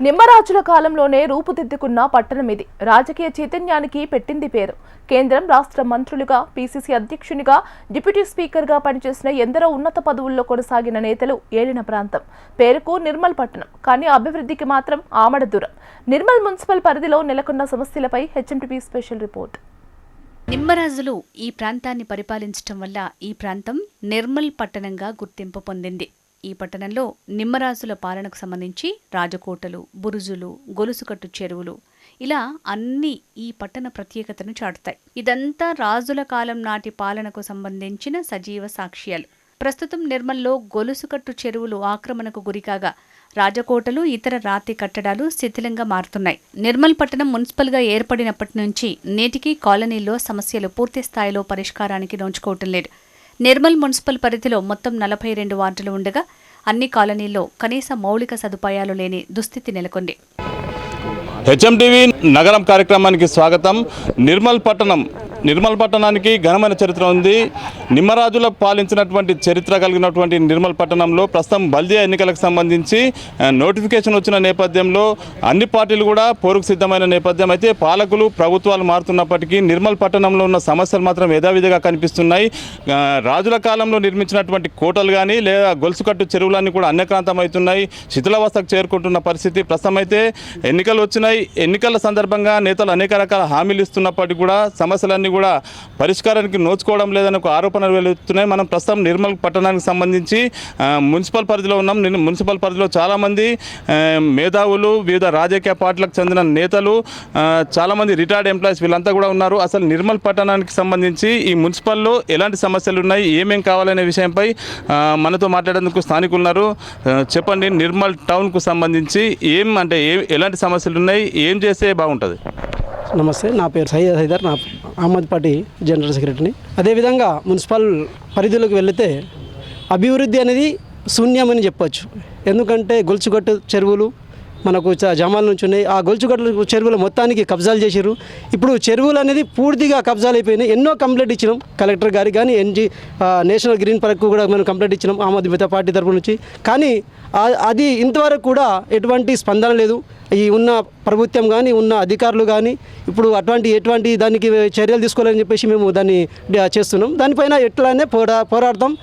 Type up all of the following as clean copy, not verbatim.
నిమ్మరాజుల కాలంలోనే రూపుదిద్దుకున్న పట్టణం ఇది. రాజకీయ చైతన్యానికి పెట్టింది పేరు. కేంద్రం, రాష్ట్ర మంత్రులుగా, పీసీసీ అధ్యక్షునిగా, డిప్యూటీ స్పీకర్గా పనిచేసిన ఎందరో ఉన్నత పదవుల్లో కొనసాగిన నేతలు ఏలిన ప్రాంతం. పేరుకు నిర్మల్ పట్టణం, కానీ అభివృద్ధికి మాత్రం ఆమడ దూరం. నిర్మల్ మున్సిపల్ పరిధిలో నెలకొన్న సమస్యలపై హెచ్ఎంటీవీ స్పెషల్ రిపోర్ట్. నిమ్మరాజులు ఈ ప్రాంతాన్ని పరిపాలించటం వల్ల ఈ ప్రాంతం నిర్మల్ పట్టణంగా గుర్తింపు పొందింది. ఈ పట్టణంలో నిమ్మరాజుల పాలనకు సంబంధించి రాజకోటలు, బురుజులు, గొలుసుకట్టు చెరువులు ఇలా అన్నీ ఈ పట్టణ ప్రత్యేకతను చాటుతాయి. ఇదంతా రాజుల కాలం నాటి పాలనకు సంబంధించిన సజీవ సాక్ష్యాలు. ప్రస్తుతం నిర్మల్లో గొలుసుకట్టు చెరువులు ఆక్రమణకు గురికాగా రాజకోటలు, ఇతర రాతి కట్టడాలు శిథిలంగా మారుతున్నాయి. నిర్మల్ పట్టణం మున్సిపల్గా ఏర్పడినప్పటి నుంచి నేటికి కాలనీల్లో సమస్యలు పూర్తి స్థాయిలో పరిష్కారానికి నోచుకోవటం లేదు. నిర్మల్ మున్సిపల్ పరిధిలో మొత్తం 42 వార్డులు ఉండగా అన్ని కాలనీల్లో కనీస మౌలిక సదుపాయాలు లేని దుస్థితి నెలకొంది. హెచ్ఎంటీవీ నగరం కార్యక్రమానికి స్వాగతం. నిర్మల్ పట్టణానికి ఘనమైన చరిత్ర ఉంది. నిమ్మరాజుల పాలించినటువంటి చరిత్ర కలిగినటువంటి నిర్మల్ పట్టణంలో ప్రస్తుతం బల్దియా ఎన్నికలకు సంబంధించి నోటిఫికేషన్ వచ్చిన నేపథ్యంలో అన్ని పార్టీలు కూడా పోరుకు సిద్ధమైన నేపథ్యం. అయితే పాలకులు, ప్రభుత్వాలు మారుతున్నప్పటికీ నిర్మల్ పట్టణంలో ఉన్న సమస్యలు మాత్రం యథావిధిగా కనిపిస్తున్నాయి. రాజుల కాలంలో నిర్మించినటువంటి కోటలు కానీ లేదా గొలుసుకట్టు చెరువులన్నీ కూడా అన్యక్రాంతమవుతున్నాయి, శిథిలావస్థకు చేరుకుంటున్న పరిస్థితి. ప్రస్తుతం అయితే ఎన్నికలు వచ్చినాయి. ఎన్నికల సందర్భంగా నేతలు అనేక రకాల హామీలు ఇస్తున్నప్పటికీ కూడా సమస్యలన్నీ కూడా పరిష్కారానికి నోచుకోవడం లేదని ఒక ఆరోపణలు వెలువడుతున్నాయి. మనం ప్రస్తుతం నిర్మల్ పట్టణానికి సంబంధించి మున్సిపల్ పరిధిలో ఉన్నాం. మున్సిపల్ పరిధిలో చాలామంది మేధావులు, వివిధ రాజకీయ పార్టీలకు చెందిన నేతలు, చాలామంది రిటైర్డ్ ఎంప్లాయీస్ వీళ్ళంతా కూడా ఉన్నారు. అసలు నిర్మల్ పట్టణానికి సంబంధించి ఈ మున్సిపల్లో ఎలాంటి సమస్యలు ఉన్నాయి, ఏమేం కావాలనే విషయంపై మనతో మాట్లాడేందుకు స్థానికులు ఉన్నారు. చెప్పండి, నిర్మల్ టౌన్కు సంబంధించి ఎలాంటి సమస్యలు ఉన్నాయి, ఏం చేస్తే బాగుంటుంది? నమస్తే, నా పేరు సయ్యద్ హైదర్, నా అహ్మద్ పార్టీ జనరల్ సెక్రటరీని. అదేవిధంగా మున్సిపల్ పరిధిలోకి వెళితే అభివృద్ధి అనేది శూన్యమని చెప్పొచ్చు. ఎందుకంటే గొలుసుగట్టు చెరువులు మనకు జమాల నుంచి ఉన్నాయి. ఆ గొలుసుగట్టు చెరువులు మొత్తానికి కబ్జాలు చేశారు. ఇప్పుడు చెరువులు అనేది పూర్తిగా కబ్జాలు అయిపోయినాయి. ఎన్నో కంప్లైంట్ ఇచ్చినాం కలెక్టర్ గారికి, కానీ నేషనల్ గ్రీన్ పార్క్ కూడా మనం కంప్లైంట్ ఇచ్చినాం ఆమ్ పార్టీ తరఫు నుంచి. కానీ అది ఇంతవరకు కూడా ఎటువంటి స్పందన లేదు. ఈ ఉన్న ప్రభుత్వం కానీ, ఉన్న అధికారులు కానీ ఇప్పుడు ఎటువంటి దానికి చర్యలు తీసుకోవాలని చెప్పేసి మేము దాన్ని చేస్తున్నాం. దానిపైన ఎట్లానే పోరాడతాం.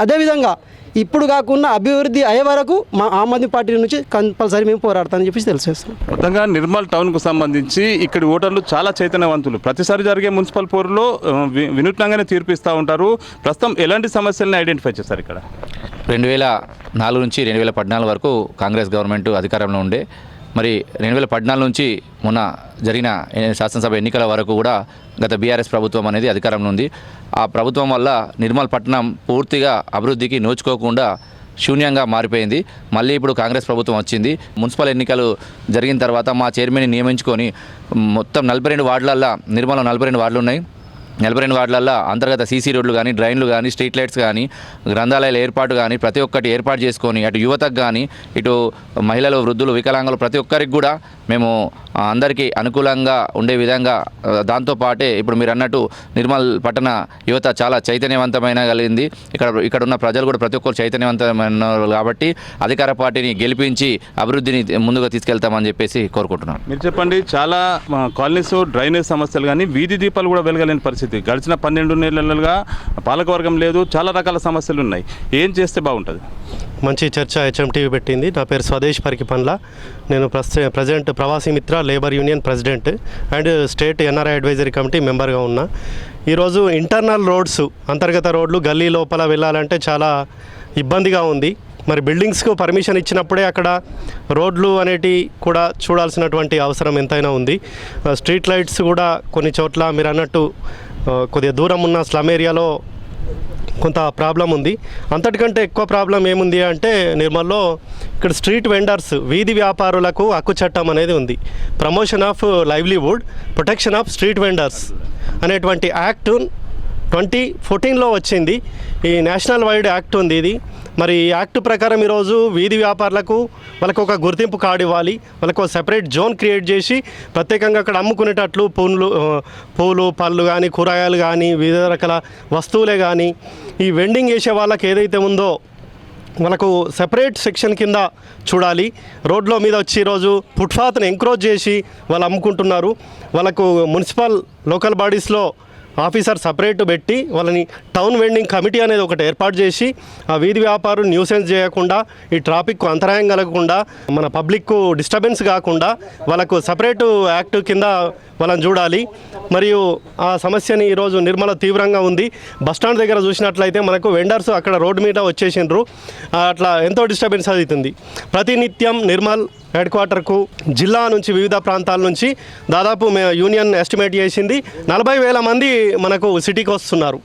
అదేవిధంగా ఇప్పుడు కాకుండా అభివృద్ధి అయ్యే వరకు మా ఆమ్ ఆద్మీ పార్టీ నుంచి కంపల్సరీ మేము పోరాడతామని చెప్పేసి తెలియజేస్తాం. మొత్తంగా నిర్మల్ టౌన్కు సంబంధించి ఇక్కడి ఓటర్లు చాలా చైతన్యవంతులు. ప్రతిసారి జరిగే మున్సిపల్ పోరులో వినూత్నంగానే తీర్పిస్తూ ఉంటారు. ప్రస్తుతం ఎలాంటి సమస్యలను ఐడెంటిఫై చేస్తారు ఇక్కడ? 2004 నుంచి 2014 వరకు కాంగ్రెస్ గవర్నమెంట్ అధికారంలో ఉండే. మరి 2014 నుంచి మొన్న జరిగిన శాసనసభ ఎన్నికల వరకు కూడా గత బీఆర్ఎస్ ప్రభుత్వం అనేది అధికారంలో ఉంది. ఆ ప్రభుత్వం వల్ల నిర్మల్ పట్టణం పూర్తిగా అభివృద్ధికి నోచుకోకుండా శూన్యంగా మారిపోయింది. మళ్ళీ ఇప్పుడు కాంగ్రెస్ ప్రభుత్వం వచ్చింది. మున్సిపల్ ఎన్నికలు జరిగిన తర్వాత మా చైర్మన్ని నియమించుకొని మొత్తం 42 వార్డులల్లో, నిర్మల్లో 42 వార్డులు ఉన్నాయి. 42 వార్డులల్లో అంతర్గత సీసీ రోడ్లు కానీ, డ్రైన్లు కానీ, స్ట్రీట్ లైట్స్ కానీ, గ్రంథాలయాల ఏర్పాటు కానీ ప్రతి ఒక్కటి ఏర్పాటు చేసుకొని అటు యువతకు కానీ, ఇటు మహిళలు, వృద్ధులు, వికలాంగులు ప్రతి ఒక్కరికి కూడా మేము అందరికీ అనుకూలంగా ఉండే విధంగా, దాంతోపాటే ఇప్పుడు మీరు అన్నట్టు నిర్మల్ పట్టణ యువత చాలా చైతన్యవంతమైన కలిగింది. ఇక్కడ ఉన్న ప్రజలు కూడా ప్రతి ఒక్కరు చైతన్యవంతమైన కాబట్టి అధికార పార్టీని గెలిపించి అభివృద్ధిని ముందుగా తీసుకెళ్తామని చెప్పేసి కోరుకుంటున్నాను. మీరు చెప్పండి, చాలా కాలనీస్ డ్రైనేజ్ సమస్యలు కానీ, వీధి దీపాలు కూడా వెలగలేని పరిస్థితి. గడిచిన 12 నెలలుగా పాలకవర్గం లేదు, చాలా రకాల సమస్యలు ఉన్నాయి. ఏం చేస్తే బాగుంటుంది? మంచి చర్చ హెచ్ఎంటీవీ పెట్టింది. నా పేరు స్వదేశ్ పరికిపన్ల. నేను ప్రజెంట్ ప్రవాసీ మిత్ర labour union president and state NRI advisory committee మెంబర్గా ఉన్నా. ఈరోజు ఇంటర్నల్ రోడ్స్, అంతర్గత రోడ్లు గల్లీ లోపల వెళ్ళాలంటే చాలా ఇబ్బందిగా ఉంది. మరి బిల్డింగ్స్కు పర్మిషన్ ఇచ్చినప్పుడే అక్కడ రోడ్లు అనేటివి కూడా చూడాల్సినటువంటి అవసరం ఎంతైనా ఉంది. స్ట్రీట్ లైట్స్ కూడా కొన్ని చోట్ల మీరు అన్నట్టు కొద్దిగా దూరం ఉన్న స్లమ్ ఏరియాలో కొంత ప్రాబ్లం ఉంది. అంతటికంటే ఎక్కువ ప్రాబ్లం ఏముంది అంటే నిర్మల్లో ఇక్కడ స్ట్రీట్ వెండర్స్, వీధి వ్యాపారులకు హక్కు చట్టం అనేది ఉంది. Promotion of livelihood, protection of street vendors అనేటువంటి యాక్ట్ 2014లో వచ్చింది. ఈ నేషనల్ వైడ్ యాక్ట్ ఉంది ఇది. మరి ఈ యాక్ట్ ప్రకారం ఈరోజు వీధి వ్యాపారులకు వాళ్ళకు ఒక గుర్తింపు కార్డు ఇవ్వాలి, వాళ్ళకు ఒక సెపరేట్ జోన్ క్రియేట్ చేసి ప్రత్యేకంగా అక్కడ అమ్ముకునేటట్లు పూలు, పళ్ళు కానీ, కూరగాయలు కానీ, వివిధ రకాల వస్తువులే కానీ ఈ వెండింగ్ చేసే వాళ్ళకి ఏదైతే ఉందో వాళ్ళకు సెపరేట్ సెక్షన్ కింద చూడాలి. రోడ్ల మీద వచ్చి ఈరోజు ఫుట్పాత్ని ఎంక్రోచ్ చేసి వాళ్ళు అమ్ముకుంటున్నారు. వాళ్ళకు మున్సిపల్ లోకల్ బాడీస్లో ఆఫీసర్ సపరేట్ పెట్టి వాళ్ళని టౌన్ వెండింగ్ కమిటీ అనేది ఒకటి ఏర్పాటు చేసి ఆ వీధి వ్యాపారం న్యూసెన్స్ చేయకుండా, ఈ ట్రాఫిక్కు అంతరాయం కలగకుండా, మన పబ్లిక్కు డిస్టర్బెన్స్ కాకుండా వాళ్ళకు సపరేటు యాక్ట్ కింద వాళ్ళని చూడాలి. మరియు ఆ సమస్యని ఈరోజు నిర్మల తీవ్రంగా ఉంది. బస్టాండ్ దగ్గర చూసినట్లయితే మనకు వెండర్స్ అక్కడ రోడ్డు మీద వచ్చేసిండ్రు. అట్లా ఎంతో డిస్టర్బెన్స్ అవుతుంది. ప్రతినిత్యం నిర్మల్ హెడ్ క్వార్టర్కు జిల్లా నుంచి వివిధ ప్రాంతాల నుంచి దాదాపు యూనియన్ ఎస్టిమేట్ చేసింది 40,000 మంది మనకు సిటీకి వస్తున్నారు.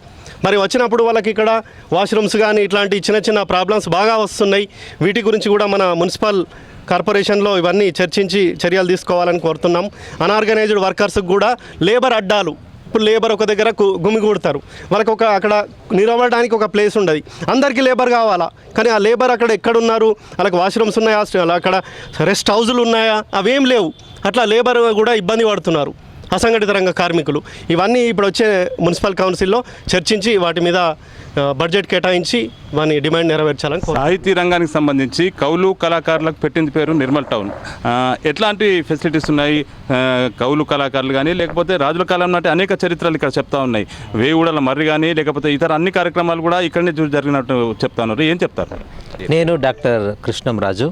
మరి వచ్చినప్పుడు వాళ్ళకి ఇక్కడ వాష్రూమ్స్ కానీ ఇట్లాంటి చిన్న చిన్న ప్రాబ్లమ్స్ బాగా వస్తున్నాయి. వీటి గురించి కూడా మన మున్సిపల్ కార్పొరేషన్లో ఇవన్నీ చర్చించి చర్యలు తీసుకోవాలని కోరుతున్నాం. అన్ఆర్గనైజ్డ్ వర్కర్స్కి కూడా లేబర్ అడ్డాలు, ఇప్పుడు లేబర్ ఒక దగ్గర గుమిగూడతారు, వాళ్ళకి అక్కడ నిలబడడానికి ఒక ప్లేస్ ఉండదు. అందరికీ లేబర్ కావాలా, కానీ ఆ లేబర్ అక్కడ ఎక్కడున్నారు, వాళ్ళకి వాష్రూమ్స్ ఉన్నాయా, అక్కడ రెస్ట్ హౌజులు ఉన్నాయా, అవేం లేవు. అట్లా లేబర్ కూడా ఇబ్బంది పడుతున్నారు, అసంఘటిత రంగ కార్మికులు. ఇవన్నీ ఇప్పుడు వచ్చే మున్సిపల్ కౌన్సిల్లో చర్చించి వాటి మీద బడ్జెట్ కేటాయించి వాని డిమాండ్ నెరవేర్చాలని. సాహితీ రంగానికి సంబంధించి కౌలు కళాకారులకు పెట్టింది పేరు నిర్మల్ టౌన్. ఎట్లాంటి ఫెసిలిటీస్ ఉన్నాయి? కౌలు కళాకారులు కానీ లేకపోతే రాజుల కాలం నాటి అనేక చరిత్రలు ఇక్కడ చెప్తా ఉన్నాయి. వేవుడల మర్రి కానీ లేకపోతే ఇతర అన్ని కార్యక్రమాలు కూడా ఇక్కడనే జరిగినట్టు చెప్తా ఉన్నారు. ఏం చెప్తారు? నేను డాక్టర్ కృష్ణంరాజు,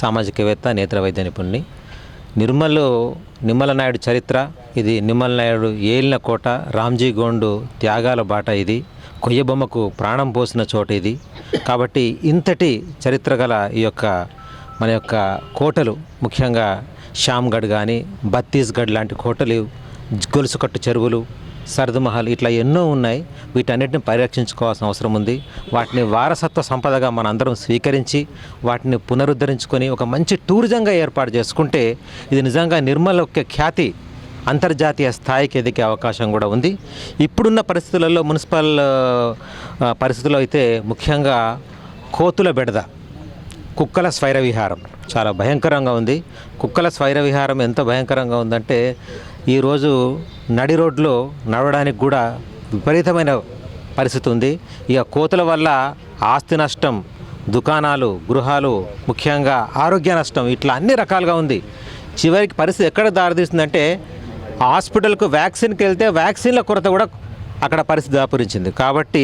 సామాజికవేత్త, నేత్ర వైద్య నిపుణుని. నిమ్మల నాయుడు చరిత్ర ఇది. నిమ్మల నాయుడు ఏలిన కోట, రామ్జీ గోండు త్యాగాల బాట ఇది. కొయ్యబొమ్మకు ప్రాణం పోసిన చోట ఇది. కాబట్టి ఇంతటి చరిత్ర గల మన యొక్క కోటలు, ముఖ్యంగా శ్యామ్గఢ్ కానీ బత్తీస్గఢ్ లాంటి కోటలు, గొలుసుకట్టు చెరువులు, సర్దుమహల్ ఇట్లా ఎన్నో ఉన్నాయి. వీటన్నిటిని పరిరక్షించుకోవాల్సిన అవసరం ఉంది. వాటిని వారసత్వ సంపదగా మనందరం స్వీకరించి వాటిని పునరుద్ధరించుకొని ఒక మంచి టూరిజంగా ఏర్పాటు చేసుకుంటే ఇది నిజంగా నిర్మల్ యొక్క ఖ్యాతి అంతర్జాతీయ స్థాయికి ఎదిగే అవకాశం కూడా ఉంది. ఇప్పుడున్న పరిస్థితులలో, మున్సిపల్ పరిస్థితుల్లో అయితే ముఖ్యంగా కోతుల బెడద, కుక్కల స్వైర విహారం చాలా భయంకరంగా ఉంది. కుక్కల స్వైర విహారం ఎంత భయంకరంగా ఉందంటే ఈరోజు నడి రోడ్లో నడవడానికి కూడా విపరీతమైన పరిస్థితి ఉంది. ఇక కోతుల వల్ల ఆస్తి నష్టం, దుకాణాలు, గృహాలు, ముఖ్యంగా ఆరోగ్య నష్టం, ఇట్లా అన్ని రకాలుగా ఉంది. చివరికి పరిస్థితి ఎక్కడ దారితీస్తుందంటే హాస్పిటల్కు వ్యాక్సిన్కి వెళ్తే వ్యాక్సిన్ల కొరత కూడా అక్కడ పరిస్థితి దాపురించింది. కాబట్టి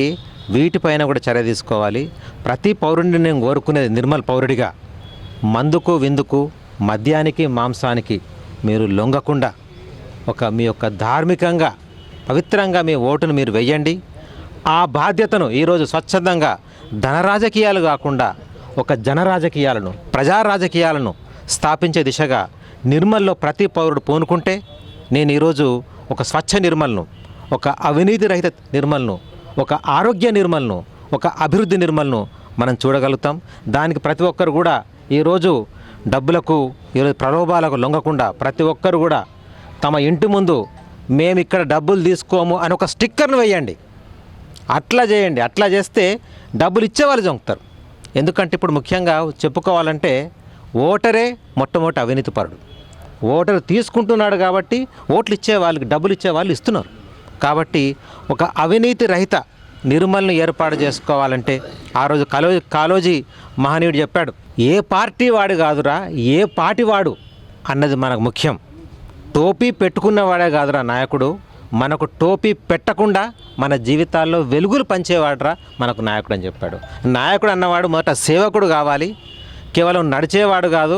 వీటిపైన కూడా చర్య తీసుకోవాలి. ప్రతి పౌరుడిని నేను కోరుకునేది నిర్మల్ పౌరుడిగా, మందుకు, విందుకు, మద్యానికి, మాంసానికి మీరు లొంగకుండా మీ యొక్క ధార్మికంగా, పవిత్రంగా మీ ఓటును మీరు వెయ్యండి. ఆ బాధ్యతను ఈరోజు స్వచ్ఛందంగా ధన రాజకీయాలు కాకుండా ఒక జన రాజకీయాలను, ప్రజా రాజకీయాలను స్థాపించే దిశగా నిర్మల్లో ప్రతి పౌరుడు పూనుకుంటే నేను ఈరోజు ఒక స్వచ్ఛ నిర్మల్ను, ఒక అవినీతి రహిత నిర్మల్ను, ఒక ఆరోగ్య నిర్మల్ను, ఒక అభివృద్ధి నిర్మల్ను మనం చూడగలుగుతాం. దానికి ప్రతి ఒక్కరు కూడా ఈరోజు డబ్బులకు, ఈరోజు ప్రలోభాలకు లొంగకుండా ప్రతి ఒక్కరు కూడా తమ ఇంటి ముందు మేము ఇక్కడ డబ్బులు తీసుకోము అని ఒక స్టిక్కర్ను వేయండి. అట్లా చేయండి. అట్లా చేస్తే డబ్బులు ఇచ్చేవాళ్ళు జంకుతారు. ఎందుకంటే ఇప్పుడు ముఖ్యంగా చెప్పుకోవాలంటే ఓటరే మొట్టమొదటి అవినీతి పరుడు. ఓటరు తీసుకుంటున్నాడు కాబట్టి ఓట్లు ఇచ్చే వాళ్ళకి, డబ్బులు ఇచ్చే వాళ్ళు ఇస్తున్నారు. కాబట్టి ఒక అవినీతి రహిత నిర్మల్ని ఏర్పాటు చేసుకోవాలంటే ఆ రోజు కాళోజీ మహనీయుడు చెప్పాడు, ఏ పార్టీ వాడు కాదురా, ఏ పార్టీ వాడు అన్నది మనకు ముఖ్యం. టోపీ పెట్టుకున్నవాడే కాదురా నాయకుడు, మనకు టోపీ పెట్టకుండా మన జీవితాల్లో వెలుగులు పంచేవాడురా మనకు నాయకుడు అని చెప్పాడు. నాయకుడు అన్నవాడు మొదట సేవకుడు కావాలి, కేవలం నడిచేవాడు కాదు,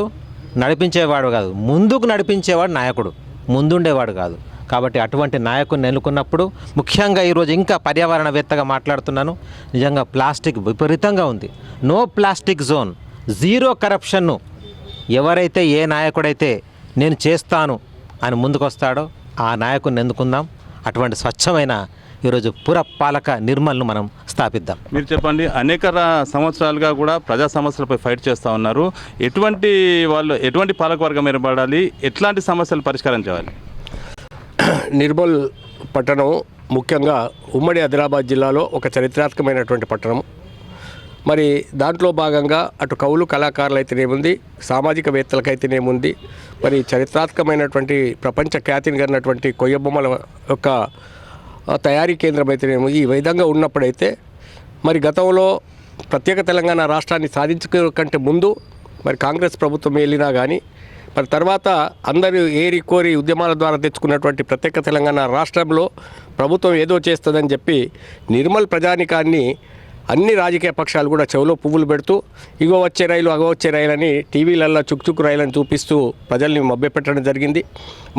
నడిపించేవాడు కాదు, ముందుకు నడిపించేవాడు నాయకుడు, ముందుండేవాడు కాదు. కాబట్టి అటువంటి నాయకుడిని ఎన్నుకున్నప్పుడు ముఖ్యంగా ఈరోజు ఇంకా పర్యావరణవేత్తగా మాట్లాడుతున్నాను. నిజంగా ప్లాస్టిక్ విపరీతంగా ఉంది. నో ప్లాస్టిక్ జోన్, జీరో కరప్షన్ను ఎవరైతే, ఏ నాయకుడైతే నేను చేస్తాను అని ముందుకొస్తాడో ఆ నాయకుడిని ఎన్నుకుందాం. అటువంటి స్వచ్ఛమైన ఈరోజు పురపాలక నిర్మల్ను మనం స్థాపిద్దాం. మీరు చెప్పండి, అనేక సంవత్సరాలుగా కూడా ప్రజా సమస్యలపై ఫైట్ చేస్తూ ఉన్నారు. ఎటువంటి పాలకవర్గం ఏర్పడాలి, ఎట్లాంటి సమస్యలు పరిష్కారం చేయాలి? నిర్మల్ పట్టణం ముఖ్యంగా ఉమ్మడి ఆదిలాబాద్ జిల్లాలో ఒక చరిత్రాత్మకమైనటువంటి పట్టణం. మరి దాంట్లో భాగంగా అటు కవులు కళాకారులు అయితేనేముంది, సామాజికవేత్తలకైతేనేముంది, మరి చరిత్రాత్మకమైనటువంటి ప్రపంచ ఖ్యాతిని గన్నటువంటి కొయ్యబొమ్మల యొక్క తయారీ కేంద్రం అయితేనేముంది. ఈ విధంగా ఉన్నప్పుడైతే మరి గతంలో ప్రత్యేక తెలంగాణ రాష్ట్రాన్ని సాధించుకునే కంటే ముందు మరి కాంగ్రెస్ ప్రభుత్వం వెళ్ళినా కానీ మరి తర్వాత అందరూ ఏరి కోరి ఉద్యమాల ద్వారా తెచ్చుకున్నటువంటి ప్రత్యేక తెలంగాణ రాష్ట్రంలో ప్రభుత్వం ఏదో చేస్తుందని చెప్పి నిర్మల్ ప్రజానికాన్ని అన్ని రాజకీయ పక్షాలు కూడా చెవిలో పువ్వులు పెడుతూ ఇగో వచ్చే రైలు అగో వచ్చే రైలు అని టీవీలలో చుక్చుక్ రైలని చూపిస్తూ ప్రజల్ని మభ్యపెట్టడం జరిగింది.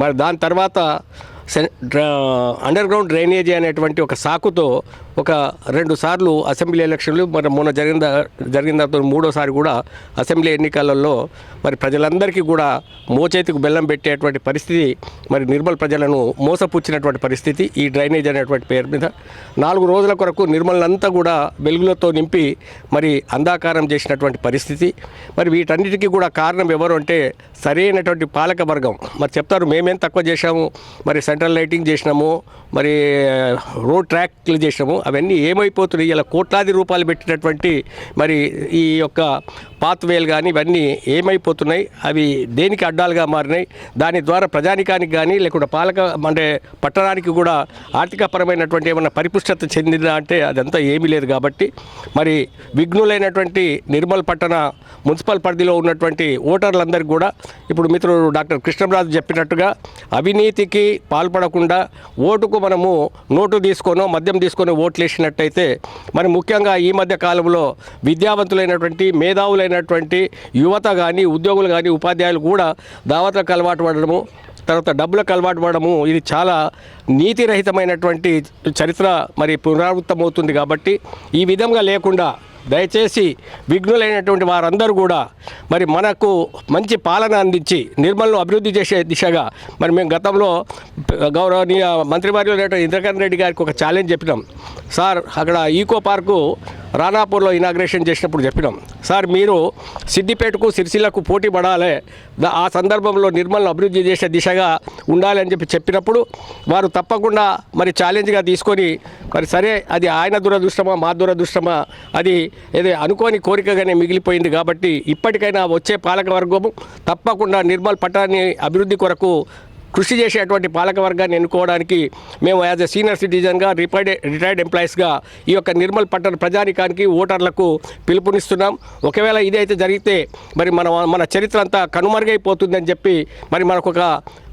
మరి దాని తర్వాత అండర్ గ్రౌండ్ డ్రైనేజీ అనేటువంటి ఒక సాకుతో ఒక 2 సార్లు అసెంబ్లీ ఎలక్షన్లు మరి మొన్న జరిగిన తర్వాత 3వసారి కూడా అసెంబ్లీ ఎన్నికలలో మరి ప్రజలందరికీ కూడా మోచేతికి బెల్లం పెట్టేటువంటి పరిస్థితి, మరి నిర్మల్ ప్రజలను మోసపుచ్చినటువంటి పరిస్థితి ఈ డ్రైనేజ్ అనేటువంటి పేరు మీద 4 రోజుల కొరకు నిర్మల్నంతా కూడా వెలుగులతో నింపి మరి అంధాకారం చేసినటువంటి పరిస్థితి. మరి వీటన్నిటికీ కూడా కారణం ఎవరు అంటే సరైనటువంటి పాలక వర్గం. మరి చెప్తారు మేమేం తక్కువ చేశాము, మరి సెంట్రల్ లైటింగ్ చేసినాము, మరి రోడ్ ట్రాక్లు చేసినాము, అవన్నీ ఏమైపోతున్నాయి? ఇలా కోట్లాది రూపాయలు పెట్టినటువంటి మరి ఈ యొక్క పాత్వేలు కానీ ఇవన్నీ ఏమైపోతున్నాయి? అవి దేనికి అడ్డాలుగా మారినాయి? దాని ద్వారా ప్రజానికానికి కానీ లేకుంటే అంటే పట్టణానికి కూడా ఆర్థికపరమైనటువంటి ఏమైనా పరిపుష్టత చెందిందా అంటే అదంతా ఏమీ లేదు. కాబట్టి మరి విఘ్నులైనటువంటి నిర్మల్ పట్టణ మున్సిపల్ పరిధిలో ఉన్నటువంటి ఓటర్లందరికీ కూడా ఇప్పుడు మిత్రుడు డాక్టర్ కృష్ణరాజు చెప్పినట్టుగా అవినీతికి పాల్పడకుండా ఓటుకు మనము నోటు తీసుకొనో మద్యం తీసుకొని ఓట్లు వేసినట్టయితే మరి ముఖ్యంగా ఈ మధ్య కాలంలో విద్యావంతులైనటువంటి మేధావులైనటువంటి యువత కానీ ఉద్యోగులు కానీ ఉపాధ్యాయులు కూడా దావతలకు అలవాటు పడడము, తర్వాత డబ్బులకు అలవాటు పడము, ఇది చాలా నీతిరహితమైనటువంటి చరిత్ర మరి పునరావృతమవుతుంది. కాబట్టి ఈ విధంగా లేకుండా దయచేసి విఘ్నులైనటువంటి వారందరూ కూడా మరి మనకు మంచి పాలన అందించి నిర్మల్ను అభివృద్ధి చేసే దిశగా మరి మేము గతంలో గౌరవనీయ మంత్రివర్యులు ఇంద్రకరణ్ రెడ్డి గారికి ఒక ఛాలెంజ్ చెప్పినాం. సార్ అక్కడ ఈకో పార్కు రానాపూర్లో ఇనాగ్రేషన్ చేసినప్పుడు చెప్పినాం, సార్ మీరు సిద్దిపేటకు సిరిసిల్లకు పోటీ పడాలి, ఆ సందర్భంలో నిర్మల్ను అభివృద్ధి చేసే దిశగా ఉండాలి అని చెప్పినప్పుడు వారు తప్పకుండా మరి ఛాలెంజ్గా తీసుకొని మరి సరే అది ఆయన దురదృష్టమా మా దురదృష్టమా అది ఏదో అనుకోని కోరికగానే మిగిలిపోయింది. కాబట్టి ఇప్పటికైనా వచ్చే పాలక వర్గము తప్పకుండా నిర్మల్ పట్టణాన్ని అభివృద్ధి కొరకు కృషి చేసేటువంటి పాలక వర్గాన్ని ఎన్నుకోవడానికి మేము యాజ్ ఎ సీనియర్ సిటిజన్గా రిటైర్డ్ ఎంప్లాయీస్గా ఈ యొక్క నిర్మల్ పట్టణ ప్రజానికానికి ఓటర్లకు పిలుపునిస్తున్నాం. ఒకవేళ ఇదైతే జరిగితే మరి మన చరిత్ర అంతా కనుమరుగైపోతుందని చెప్పి మరి మనకొక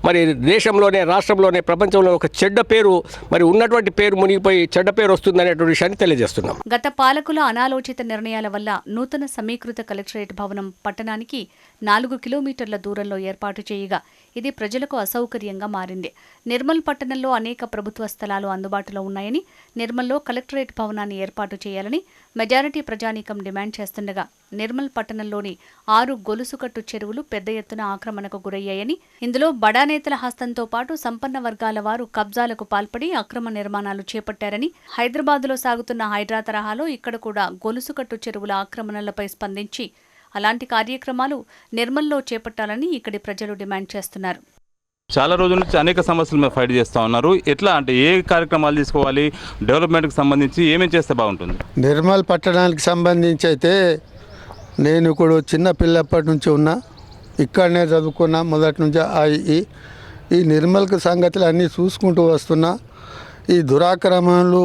మరి దేశంలోనే రాష్ట్రంలోనే ప్రపంచంలో ఒక చెడ్డ పేరు మరి ఉన్నటువంటి పేరు మునిగిపోయి చెడ్డ పేరు వస్తుందనేటువంటి విషయాన్ని తెలియజేస్తున్నాం. గత పాలకుల అనాలోచిత నిర్ణయాల వల్ల నూతన సమీకృత కలెక్టరేట్ భవనం పట్టణానికి 4 కిలోమీటర్ల దూరంలో ఏర్పాటు చేయగా ఇది ప్రజలకు అసౌకర్యంగా మారింది. నిర్మల్ పట్టణంలో అనేక ప్రభుత్వ స్థలాలు అందుబాటులో ఉన్నాయని, నిర్మల్లో కలెక్టరేట్ భవనాన్ని ఏర్పాటు చేయాలని మెజారిటీ ప్రజానీకం డిమాండ్ చేస్తుండగా నిర్మల్ పట్టణంలోని 6 గొలుసుకట్టు చెరువులు పెద్ద ఎత్తున ఆక్రమణకు గురయ్యాయని, ఇందులో బడా నేతల హస్తంతో పాటు సంపన్న వర్గాల వారు కబ్జాలకు పాల్పడి అక్రమ నిర్మాణాలు చేపట్టారని, హైదరాబాద్లో సాగుతున్న హైడ్రా తరహాలో ఇక్కడ కూడా గొలుసుకట్టు చెరువుల ఆక్రమణలపై స్పందించి అలాంటి కార్యక్రమాలు నిర్మల్లో చేపట్టాలని ఇక్కడి ప్రజలు డిమాండ్ చేస్తున్నారు. చాలా రోజుల నుంచి అనేక సమస్యలు మీరు ఫైట్ చేస్తూ ఉన్నారు. ఎట్లా అంటే ఏ కార్యక్రమాలు తీసుకోవాలి, డెవలప్మెంట్కి సంబంధించి ఏమేమి చేస్తే బాగుంటుంది? నిర్మల్ పట్టణానికి సంబంధించి అయితే నేను కూడా చిన్న పిల్లప్పటి నుంచి ఉన్నా, ఇక్కడనే చదువుకున్నా, మొదటి నుంచి ఈ నిర్మల్కి సంగతులు అన్నీ చూసుకుంటూ వస్తున్నా. ఈ దురాక్రమణలు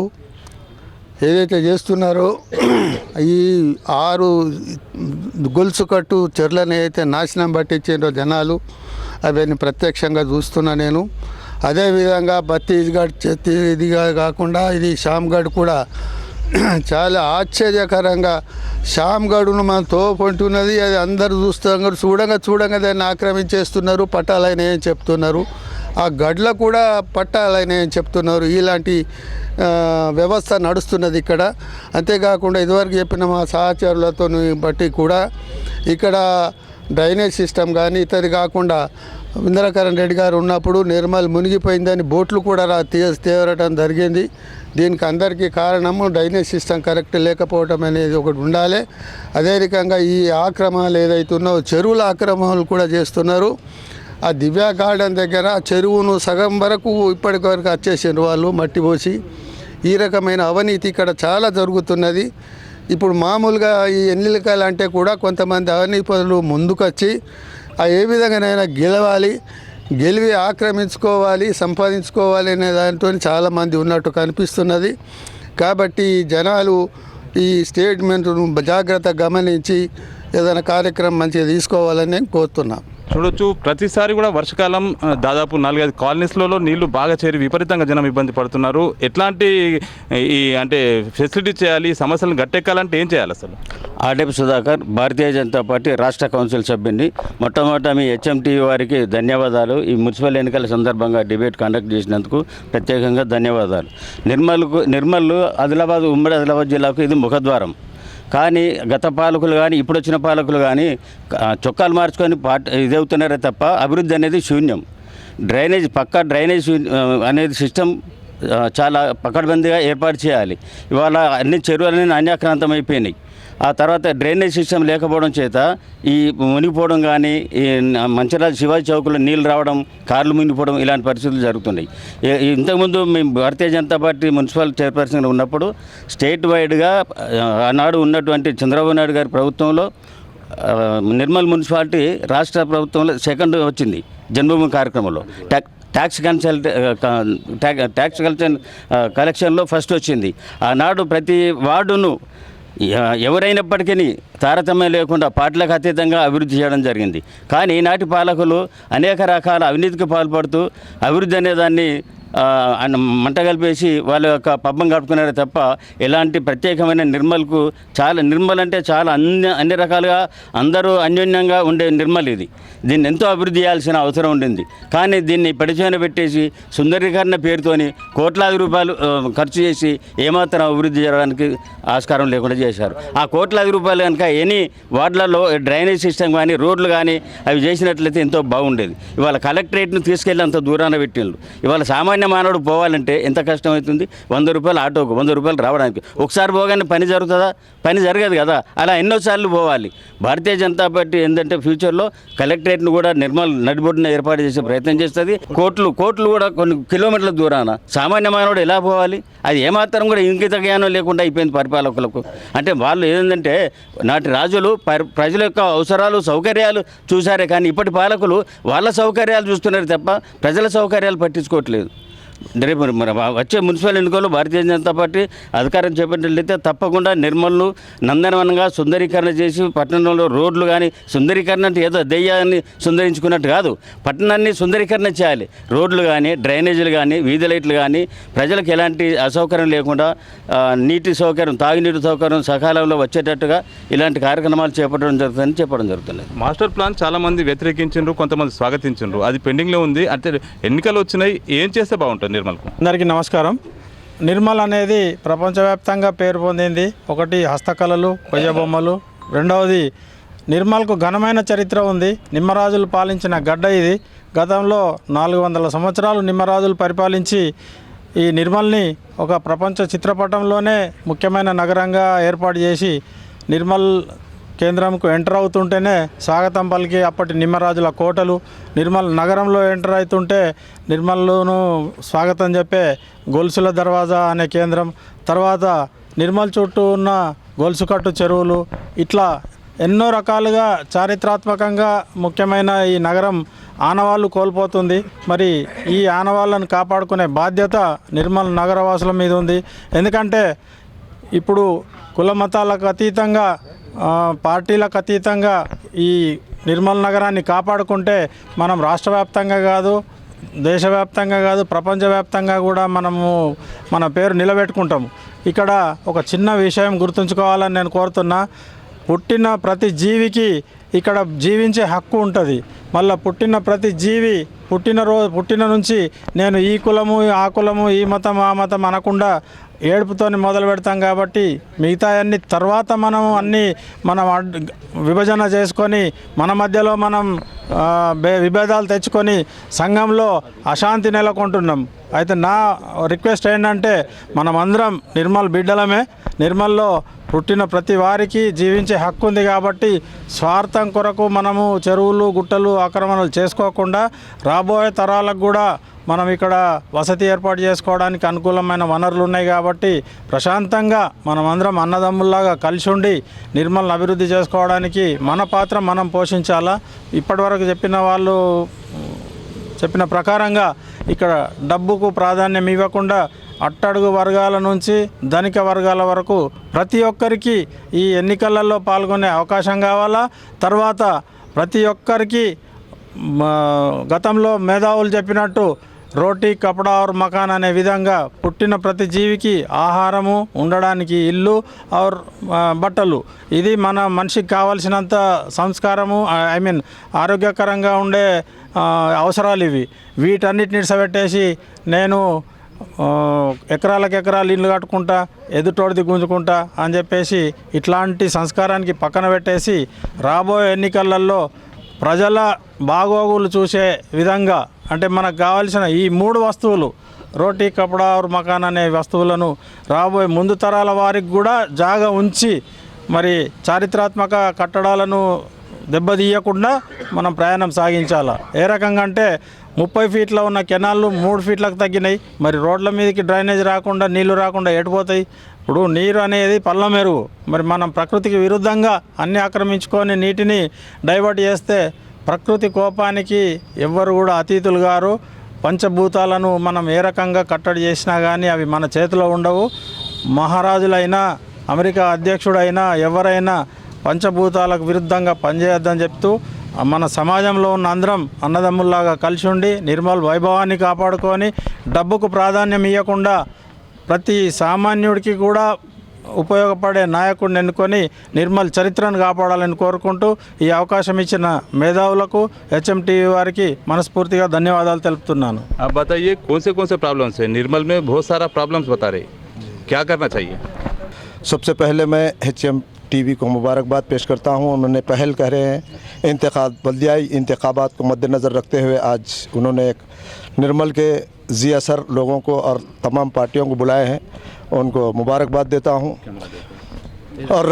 ఏదైతే చేస్తున్నారో ఈ 6 గొలుసు కట్టు చెర్లను అయితే నాశనం పట్టించారో జనాలు, అవన్నీ ప్రత్యక్షంగా చూస్తున్నా నేను. అదేవిధంగా ఛత్తీస్గఢ్ ఇదిగా కాకుండా ఇది శ్యామ్గఢ్ కూడా చాలా ఆశ్చర్యకరంగా శ్యామ్గఢ్ను మనం తోపంటున్నది, అది అందరు చూడంగా దాన్ని ఆక్రమించేస్తున్నారు, పట్టాలైన చెప్తున్నారు. ఆ గడ్ల కూడా పట్టాలైన చెప్తున్నారు. ఇలాంటి వ్యవస్థ నడుస్తున్నది ఇక్కడ. అంతేకాకుండా ఇదివరకు చెప్పిన మా సహచరులతో బట్టి కూడా ఇక్కడ డ్రైనేజ్ సిస్టమ్ కానీ ఇతది కాకుండా ఇంద్రకరణ్ రెడ్డి గారు ఉన్నప్పుడు నిర్మల్ మునిగిపోయిందని బోట్లు కూడా తేవరటం జరిగింది. దీనికి అందరికీ కారణము డ్రైనేజ్ సిస్టమ్ కరెక్ట్ లేకపోవటం అనేది ఒకటి ఉండాలి. అదే రకంగా ఈ ఆక్రమణలు ఏదైతున్నాయో చెరువుల ఆక్రమణలు కూడా చేస్తున్నారు. ఆ దివ్య గార్డెన్ దగ్గర చెరువును సగం వరకు ఇప్పటి వరకు వచ్చేసారు వాళ్ళు మట్టి పోసి. ఈ రకమైన అవినీతి ఇక్కడ చాలా జరుగుతున్నది. ఇప్పుడు మామూలుగా ఈ ఎన్నికలు అంటే కూడా కొంతమంది అవినీతులు ముందుకొచ్చి ఏ విధంగానైనా గెలివి ఆక్రమించుకోవాలి, సంపాదించుకోవాలి అనే దానితో చాలామంది ఉన్నట్టు కనిపిస్తున్నది. కాబట్టి జనాలు ఈ స్టేట్మెంట్ను జాగ్రత్తగా గమనించి ఏదైనా కార్యక్రమం మంచిగా తీసుకోవాలని నేను కోరుతున్నాను. చూడొచ్చు, ప్రతిసారి కూడా వర్షాకాలం దాదాపు 4-5 కాలనీస్లలో నీళ్లు బాగా చేరి విపరీతంగా జనం ఇబ్బంది పడుతున్నారు. ఎట్లాంటి అంటే ఫెసిలిటీ చేయాలి, సమస్యలను గట్టెక్కాలంటే ఏం చేయాలి అసలు? ఆర్డెప్ సుధాకర్, భారతీయ జనతా పార్టీ రాష్ట్ర కౌన్సిల్ సభ్యుని. మొట్టమొదట మీ హెచ్ఎంటీవీ వారికి ధన్యవాదాలు. ఈ మున్సిపల్ ఎన్నికల సందర్భంగా డిబేట్ కండక్ట్ చేసినందుకు ప్రత్యేకంగా ధన్యవాదాలు. నిర్మల్ ఆదిలాబాద్, ఉమ్మడి ఆదిలాబాద్ జిల్లాకు ఇది ముఖద్వారం. కానీ గత పాలకులు కానీ ఇప్పుడు వచ్చిన పాలకులు కానీ చొక్కాలు మార్చుకొని ఇదవుతున్నారే తప్ప అభివృద్ధి అనేది శూన్యం. డ్రైనేజ్ అనేది సిస్టమ్ చాలా పకడ్బందీగా ఏర్పాటు చేయాలి. ఇవాళ అన్ని చెరువులన్నీ అన్యాక్రాంతం అయిపోయినాయి. ఆ తర్వాత డ్రైనేజ్ సిస్టమ్ లేకపోవడం చేత ఈ మునిగిపోవడం కానీ, ఈ మంచిర్యాల శివాజీ చౌక్లో నీళ్ళు రావడం, కార్లు మునిగిపోవడం ఇలాంటి పరిస్థితులు జరుగుతున్నాయి. ఇంతకుముందు మేము భారతీయ జనతా పార్టీ మున్సిపల్ చైర్పర్సన్గా ఉన్నప్పుడు స్టేట్ వైడ్గా ఆనాడు ఉన్నటువంటి చంద్రబాబు నాయుడు గారి ప్రభుత్వంలో నిర్మల్ మున్సిపాలిటీ రాష్ట్ర ప్రభుత్వంలో సెకండ్ వచ్చింది జన్మభూమి కార్యక్రమంలో. ట్యాక్స్ కలెక్షన్లో ఫస్ట్ వచ్చింది. ఆనాడు ప్రతి వార్డును ఎవరైనప్పటికీ తారతమ్యం లేకుండా పార్టీలకు అతీతంగా అభివృద్ధి చేయడం జరిగింది. కానీ ఈనాటి పాలకులు అనేక రకాల అవినీతికి పాల్పడుతూ అభివృద్ధి అనేదాన్ని మంట కలిపేసి వాళ్ళ యొక్క పబ్బం గడుపుకున్నారే తప్ప ఎలాంటి ప్రత్యేకమైన నిర్మల్ అంటే చాలా అన్ని రకాలుగా అందరూ అన్యోన్యంగా ఉండే నిర్మల్ ఇది. దీన్ని ఎంతో అభివృద్ధి చేయాల్సిన అవసరం ఉండింది. కానీ దీన్ని పడిచోన పెట్టేసి సుందరీకరణ పేరుతోని కోట్లాది రూపాయలు ఖర్చు చేసి ఏమాత్రం అభివృద్ధి చేయడానికి ఆస్కారం లేకుండా చేశారు. ఆ కోట్లాది రూపాయలు కనుక ఎనీ వార్డులలో డ్రైనేజ్ సిస్టమ్ కానీ, రోడ్లు కానీ అవి చేసినట్లయితే ఎంతో బాగుండేది. ఇవాళ కలెక్టరేట్ను తీసుకెళ్ళి అంత దూరాన పెట్టిండ్రు. ఇవాళ సామాన్య మానవుడు పోవాలంటే ఎంత కష్టం అవుతుంది? 100 రూపాయలు ఆటోకు, 100 రూపాయలు రావడానికి. ఒకసారి పోగానే పని జరుగుతుందా? పని జరగదు కదా. అలా ఎన్నోసార్లు పోవాలి. భారతీయ జనతా పార్టీ ఏంటంటే ఫ్యూచర్లో కలెక్టరేట్ను కూడా నిర్మల్ నడిబొడ్డున ఏర్పాటు చేసే ప్రయత్నం చేస్తుంది. కోర్టులు కూడా కొన్ని కిలోమీటర్ల దూరాన సామాన్య మానవుడు ఎలా పోవాలి? అది ఏమాత్రం కూడా ఇంకిత జ్ఞానం లేకుండా అయిపోయింది పరిపాలకులకు. అంటే వాళ్ళు ఏంటంటే నాటి రాజులు ప్రజల యొక్క అవసరాలు, సౌకర్యాలు చూసారే కానీ ఇప్పటి పాలకులు వాళ్ళ సౌకర్యాలు చూస్తున్నారు తప్ప ప్రజల సౌకర్యాలు పట్టించుకోవట్లేదు. రేపు వచ్చే మున్సిపల్ ఎన్నికల్లో భారతీయ జనతా పార్టీ అధికారం చేపట్టినట్లయితే తప్పకుండా నిర్మల్ను నందనవనంగా సుందరీకరణ చేసి పట్టణంలో రోడ్లు కానీ, సుందరీకరణ అంటే ఏదో దెయ్యాన్ని సుందరించుకున్నట్టు కాదు, పట్టణాన్ని సుందరీకరణ చేయాలి. రోడ్లు కానీ, డ్రైనేజీలు కానీ, వీధి లైట్లు కానీ ప్రజలకు ఎలాంటి అసౌకర్యం లేకుండా నీటి సౌకర్యం, తాగునీటి సౌకర్యం సకాలంలో వచ్చేటట్టుగా ఇలాంటి కార్యక్రమాలు చేపట్టడం జరుగుతుందని చెప్పడం జరుగుతుంది. మాస్టర్ ప్లాన్ చాలామంది వ్యతిరేకించారు, కొంతమంది స్వాగతించారు. అది పెండింగ్లో ఉంది. అంటే ఎన్నికలు వచ్చినాయి, ఏం చేస్తే బాగుంటుంది నిర్మల్కు? అందరికీ నమస్కారం. నిర్మల్ అనేది ప్రపంచవ్యాప్తంగా పేరు పొందింది. ఒకటి హస్తకళలు, కొయ్య బొమ్మలు. రెండవది నిర్మల్కు ఘనమైన చరిత్ర ఉంది. నిమ్మరాజులు పాలించిన గడ్డ ఇది. గతంలో 400 సంవత్సరాలు నిమ్మరాజులు పరిపాలించి ఈ నిర్మల్ని ఒక ప్రపంచ చిత్రపటంలోనే ముఖ్యమైన నగరంగా ఏర్పాటు చేసి నిర్మల్ కేంద్రంకు ఎంటర్ అవుతుంటేనే స్వాగతం పలికి అప్పటి నిమ్మరాజుల కోటలు, నిర్మల్ నగరంలో ఎంటర్ అవుతుంటే నిర్మల్లోను స్వాగతం చెప్పే గొలుసుల దర్వాజా అనే కేంద్రం, తర్వాత నిర్మల్ చుట్టూ ఉన్న గొలుసుకట్టు చెరువులు, ఇట్లా ఎన్నో రకాలుగా చారిత్రాత్మకంగా ముఖ్యమైన ఈ నగరం ఆనవాళ్ళు కోల్పోతుంది. మరి ఈ ఆనవాళ్ళను కాపాడుకునే బాధ్యత నిర్మల్ నగరవాసుల మీద ఉంది. ఎందుకంటే ఇప్పుడు కుల మతాలకు అతీతంగా, పార్టీలకు అతీతంగా ఈ నిర్మల్ నగరాన్ని కాపాడుకుంటే మనం రాష్ట్ర వ్యాప్తంగా కాదు, దేశవ్యాప్తంగా కాదు, ప్రపంచవ్యాప్తంగా కూడా మనము మన పేరు నిలబెట్టుకుంటాము. ఇక్కడ ఒక చిన్న విషయం గుర్తుంచుకోవాలని నేను కోరుతున్నా. పుట్టిన ప్రతి జీవికి ఇక్కడ జీవించే హక్కు ఉంటుంది. మళ్ళీ పుట్టిన ప్రతి జీవి పుట్టిన నుంచి నేను ఈ కులము, ఆ కులము, ఈ మతం, ఆ మతం అనకుండా ఏడుపుతోని మొదలు పెడతాం. కాబట్టి మిగతా అన్ని తర్వాత మనం విభజన చేసుకొని మన మధ్యలో మనం విభేదాలు తెచ్చుకొని సంఘంలో అశాంతి నెలకొంటున్నాం. అయితే నా రిక్వెస్ట్ ఏంటంటే మనమందరం నిర్మల్ బిడ్డలమే. నిర్మల్లో పుట్టిన ప్రతి వారికి జీవించే హక్కు ఉంది. కాబట్టి స్వార్థం కొరకు మనము చెరువులు, గుట్టలు, ఆక్రమణలు చేసుకోకుండా రాబోయే తరాలకు కూడా మనం ఇక్కడ వసతి ఏర్పాటు చేసుకోవడానికి అనుకూలమైన వనరులు ఉన్నాయి. కాబట్టి ప్రశాంతంగా మనమందరం అన్నదమ్ముల్లాగా కలిసి ఉండి నిర్మల్ని అభివృద్ధి చేసుకోవడానికి మన పాత్ర మనం పోషించాలా. ఇప్పటివరకు చెప్పిన ప్రకారంగా ఇక్కడ డబ్బుకు ప్రాధాన్యం ఇవ్వకుండా అట్టడుగు వర్గాల నుంచి ధనిక వర్గాల వరకు ప్రతి ఒక్కరికి ఈ ఎన్నికలలో పాల్గొనే అవకాశం కావాలా. తర్వాత ప్రతి ఒక్కరికి గతంలో మేధావులు చెప్పినట్టు రోటీ కపడా और మకాన్ అనే విధంగా పుట్టిన ప్రతి జీవికి ఆహారము, ఉండడానికి ఇల్లు और బట్టలు, ఇది మన మనిషికి కావాల్సినంత సంస్కారము ఆరోగ్యకరంగా ఉండే అవసరాలు ఇవి. వీటన్నిటిని ఇడిసబెట్టేసి నేను ఎకరాలకు ఎకరాలు ఇల్లు కట్టుకుంటా, ఎదుటోడిది గుంజుకుంటా అని చెప్పేసి ఇట్లాంటి సంస్కారానికి పక్కన పెట్టేసి రాబోయే ఎన్నికలలో ప్రజల బాగోగులు చూసే విధంగా, అంటే మనకు కావాల్సిన ఈ 3 వస్తువులు రోటీ కపడా और మకాన్ అనే వస్తువులను రాబోయే ముందు తరాల వారికి కూడా జాగా ఉంచి మరి చారిత్రాత్మక కట్టడాలను దెబ్బతీయకుండా మనం ప్రయాణం సాగించాలి. ఏ రకంగా అంటే 30 ఫీట్ల ఉన్న కెనాళ్ళు 3 ఫీట్లకు తగ్గినాయి. మరి రోడ్ల మీదకి డ్రైనేజ్ రాకుండా, నీళ్లు రాకుండా ఎటుపోతాయి? ఇప్పుడు నీరు అనేది పళ్ళ మెరుగు. మరి మనం ప్రకృతికి విరుద్ధంగా అన్ని ఆక్రమించుకొని నీటిని డైవర్ట్ చేస్తే ప్రకృతి కోపానికి ఎవ్వరు కూడా అతీతులు గారు. పంచభూతాలను మనం ఏ రకంగా కట్టడి చేసినా కానీ అవి మన చేతిలో ఉండవు. మహారాజులైనా, అమెరికా అధ్యక్షుడైనా, ఎవరైనా పంచభూతాలకు విరుద్ధంగా పనిచేయొద్దని చెప్తూ మన సమాజంలో ఉన్న అందరం అన్నదమ్ముల్లాగా కలిసి ఉండి నిర్మల్ వైభవాన్ని కాపాడుకొని డబ్బుకు ప్రాధాన్యం ఇవ్వకుండా ప్రతి సామాన్యుడికి కూడా ఉపయోగపడే నాయకుడిని ఎన్నుకొని నిర్మల్ చరిత్రను కాపాడాలని కోరుకుంటూ ఈ అవకాశం ఇచ్చిన మేధావులకు హెచ్ఎంటీవీ వారికి మనస్ఫూర్తిగా ధన్యవాదాలు తెలుపుతున్నాను. आप बताइए कौन से प्रॉब्लम्स है? निर्मल में बहुत सारा प्रॉब्लम्स बता रहे, क्या करना चाहिए? सबसे पहले मैं HMTV को मुबारकबाद पेश करता हूँ. उन्होंने पहल कर रहे हैं बल्दियाई इंतखाबात को मद्देनज़र रखते हुए आज उन्होंने एक निर्मल के जी असर लोगों को और तमाम पार्टियों को बुलाए हैं. उनको मुबारकबाद देता हूँ. और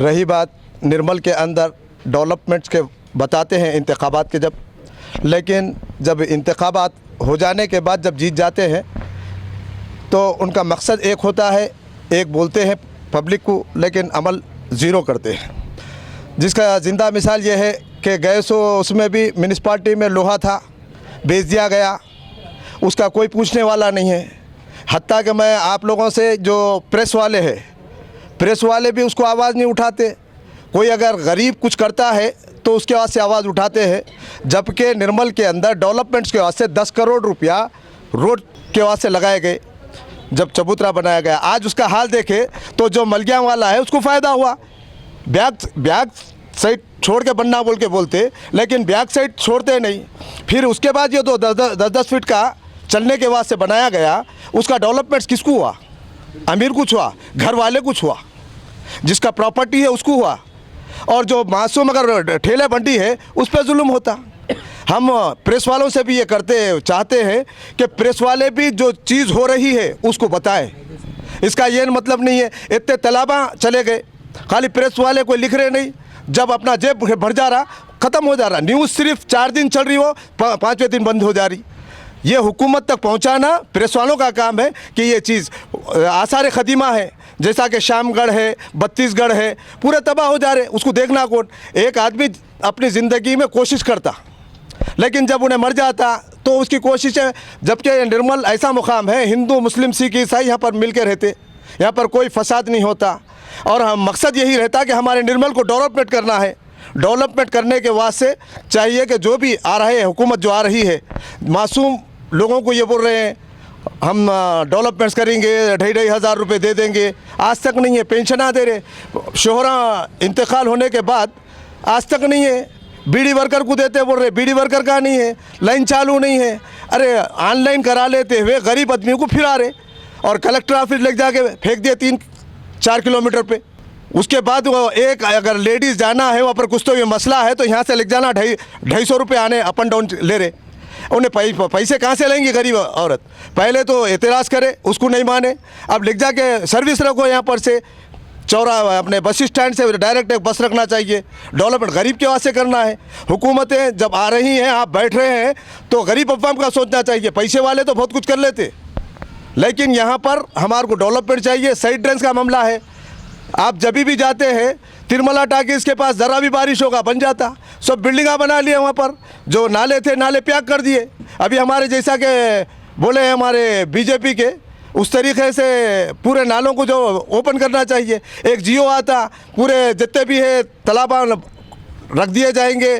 रही बात निर्मल के अंदर डेवलपमेंट्स के बताते हैं इंतखाबात के लेकिन जब इंतखाबात हो जाने के बाद जब जीत जाते हैं तो उनका मकसद एक होता है, एक बोलते हैं पब्लिक को, लेकिन अमल ज़ीरो करते हैं. जिसका ज़िंदा मिसाल ये है कि गए सो उसमें भी म्यूनिसपाल्टी में लोहा था, बेच दिया गया, उसका कोई पूछने वाला नहीं है. हत्ता कि मैं आप लोगों से जो प्रेस वाले हैं, प्रेस वाले भी उसको आवाज़ नहीं उठाते. कोई अगर गरीब कुछ करता है तो उसके वास्ते आवाज़ उठाते हैं. जबकि निर्मल के अंदर डेवलपमेंट्स के वास्ते 10 करोड़ रुपया रोड के वास्ते लगाए गए जब चबूतरा बनाया गया. आज उसका हाल देखे तो जो मलगिया वाला है उसको फ़ायदा हुआ. बैक साइड छोड़ के बनना बोल के बोलते, लेकिन बैक साइड छोड़ते नहीं. फिर उसके बाद ये तो 10-10 फीट का चलने के वास्ते बनाया गया, उसका डेवलपमेंट्स किसको हुआ? अमीर कुछ हुआ, घर वाले कुछ हुआ, जिसका प्रॉपर्टी है उसको हुआ. और जो मासूम अगर ठेले बंटी है उस पर जुल्म होता. हम प्रेस वालों से भी ये चाहते हैं कि प्रेस वाले भी जो चीज़ हो रही है उसको बताएं. इसका ये मतलब नहीं है इतने तालाबा चले गए, खाली प्रेस वाले कोई लिख रहे नहीं, जब अपना जेब भर जा रहा ख़त्म हो जा रहा. न्यूज़ सिर्फ 4 दिन चल रही हो, 5वें दिन बंद हो जा रही. ये हुकूमत तक पहुंचाना प्रेस वालों का काम है कि ये चीज़ आसार ख़दीमा है, जैसा कि शामगढ़ है, बत्तीसगढ़ है, पूरे तबाह हो जा रहे. उसको देखना कौन? एक आदमी अपनी ज़िंदगी में कोशिश करता, लेकिन जब उन्हें मर जाता तो उसकी कोशिश है. जबकि निर्मल ऐसा मुकाम है, हिंदू मुस्लिम सिख ईसाई यहाँ पर मिल के रहते, यहाँ पर कोई फसाद नहीं होता. और हम मकसद यही रहता कि हमारे निर्मल को डेवलपमेंट करना है. डेवलपमेंट करने के वास्ते चाहिए कि जो भी आ रहे हैं, हुकूमत जो आ रही है, मासूम लोगों को ये बोल रहे हैं हम डेवलपमेंट्स करेंगे, 2,500 रुपये दे देंगे. आज तक नहीं है. पेंशना दे रहे, शोहरा इंतकाल होने के बाद आज तक नहीं है. बीडी वर्कर को देते बोल रहे, बीडी वर्कर का नहीं है, लाइन चालू नहीं है. अरे ऑनलाइन करा लेते हुए गरीब आदमी को फिरा रहे. और कलेक्टर ऑफिस ले जाके फेंक दिए 3-4 किलोमीटर पे. उसके बाद वो एक अगर लेडीज़ जाना है वहाँ पर कुछ तो ये मसला है तो यहाँ से ले जाना 250 रुपये आने अप एंड डाउन ले रहे. उन्हें पैसे कहाँ से लेंगे गरीब औरत? पहले तो एतराज़ करे, उसको नहीं माने. अब ले जाके सर्विस रखो यहाँ पर से चौरा अपने बस स्टैंड से डायरेक्ट एक बस रखना चाहिए. डेवलपमेंट गरीब के वास्ते करना है. हुकूमतें जब आ रही हैं, आप बैठ रहे हैं तो गरीब अवाम का सोचना चाहिए. पैसे वाले तो बहुत कुछ कर लेते, लेकिन यहाँ पर हमारे को डेवलपमेंट चाहिए. साइड ड्रेन्स का मामला है. आप जब भी जाते हैं तिरमला टाकीज़ के पास ज़रा भी बारिश होगा बन जाता. सब बिल्डिंगा बना लिए वहाँ पर. जो नाले थे नाले प्याक कर दिए. अभी हमारे जैसा के बोले हैं हमारे बीजेपी के, उस तरीके से पूरे नालों को जो ओपन करना चाहिए। एक जियो आता, पूरे जितने भी है तालाब रख दिए जाएंगे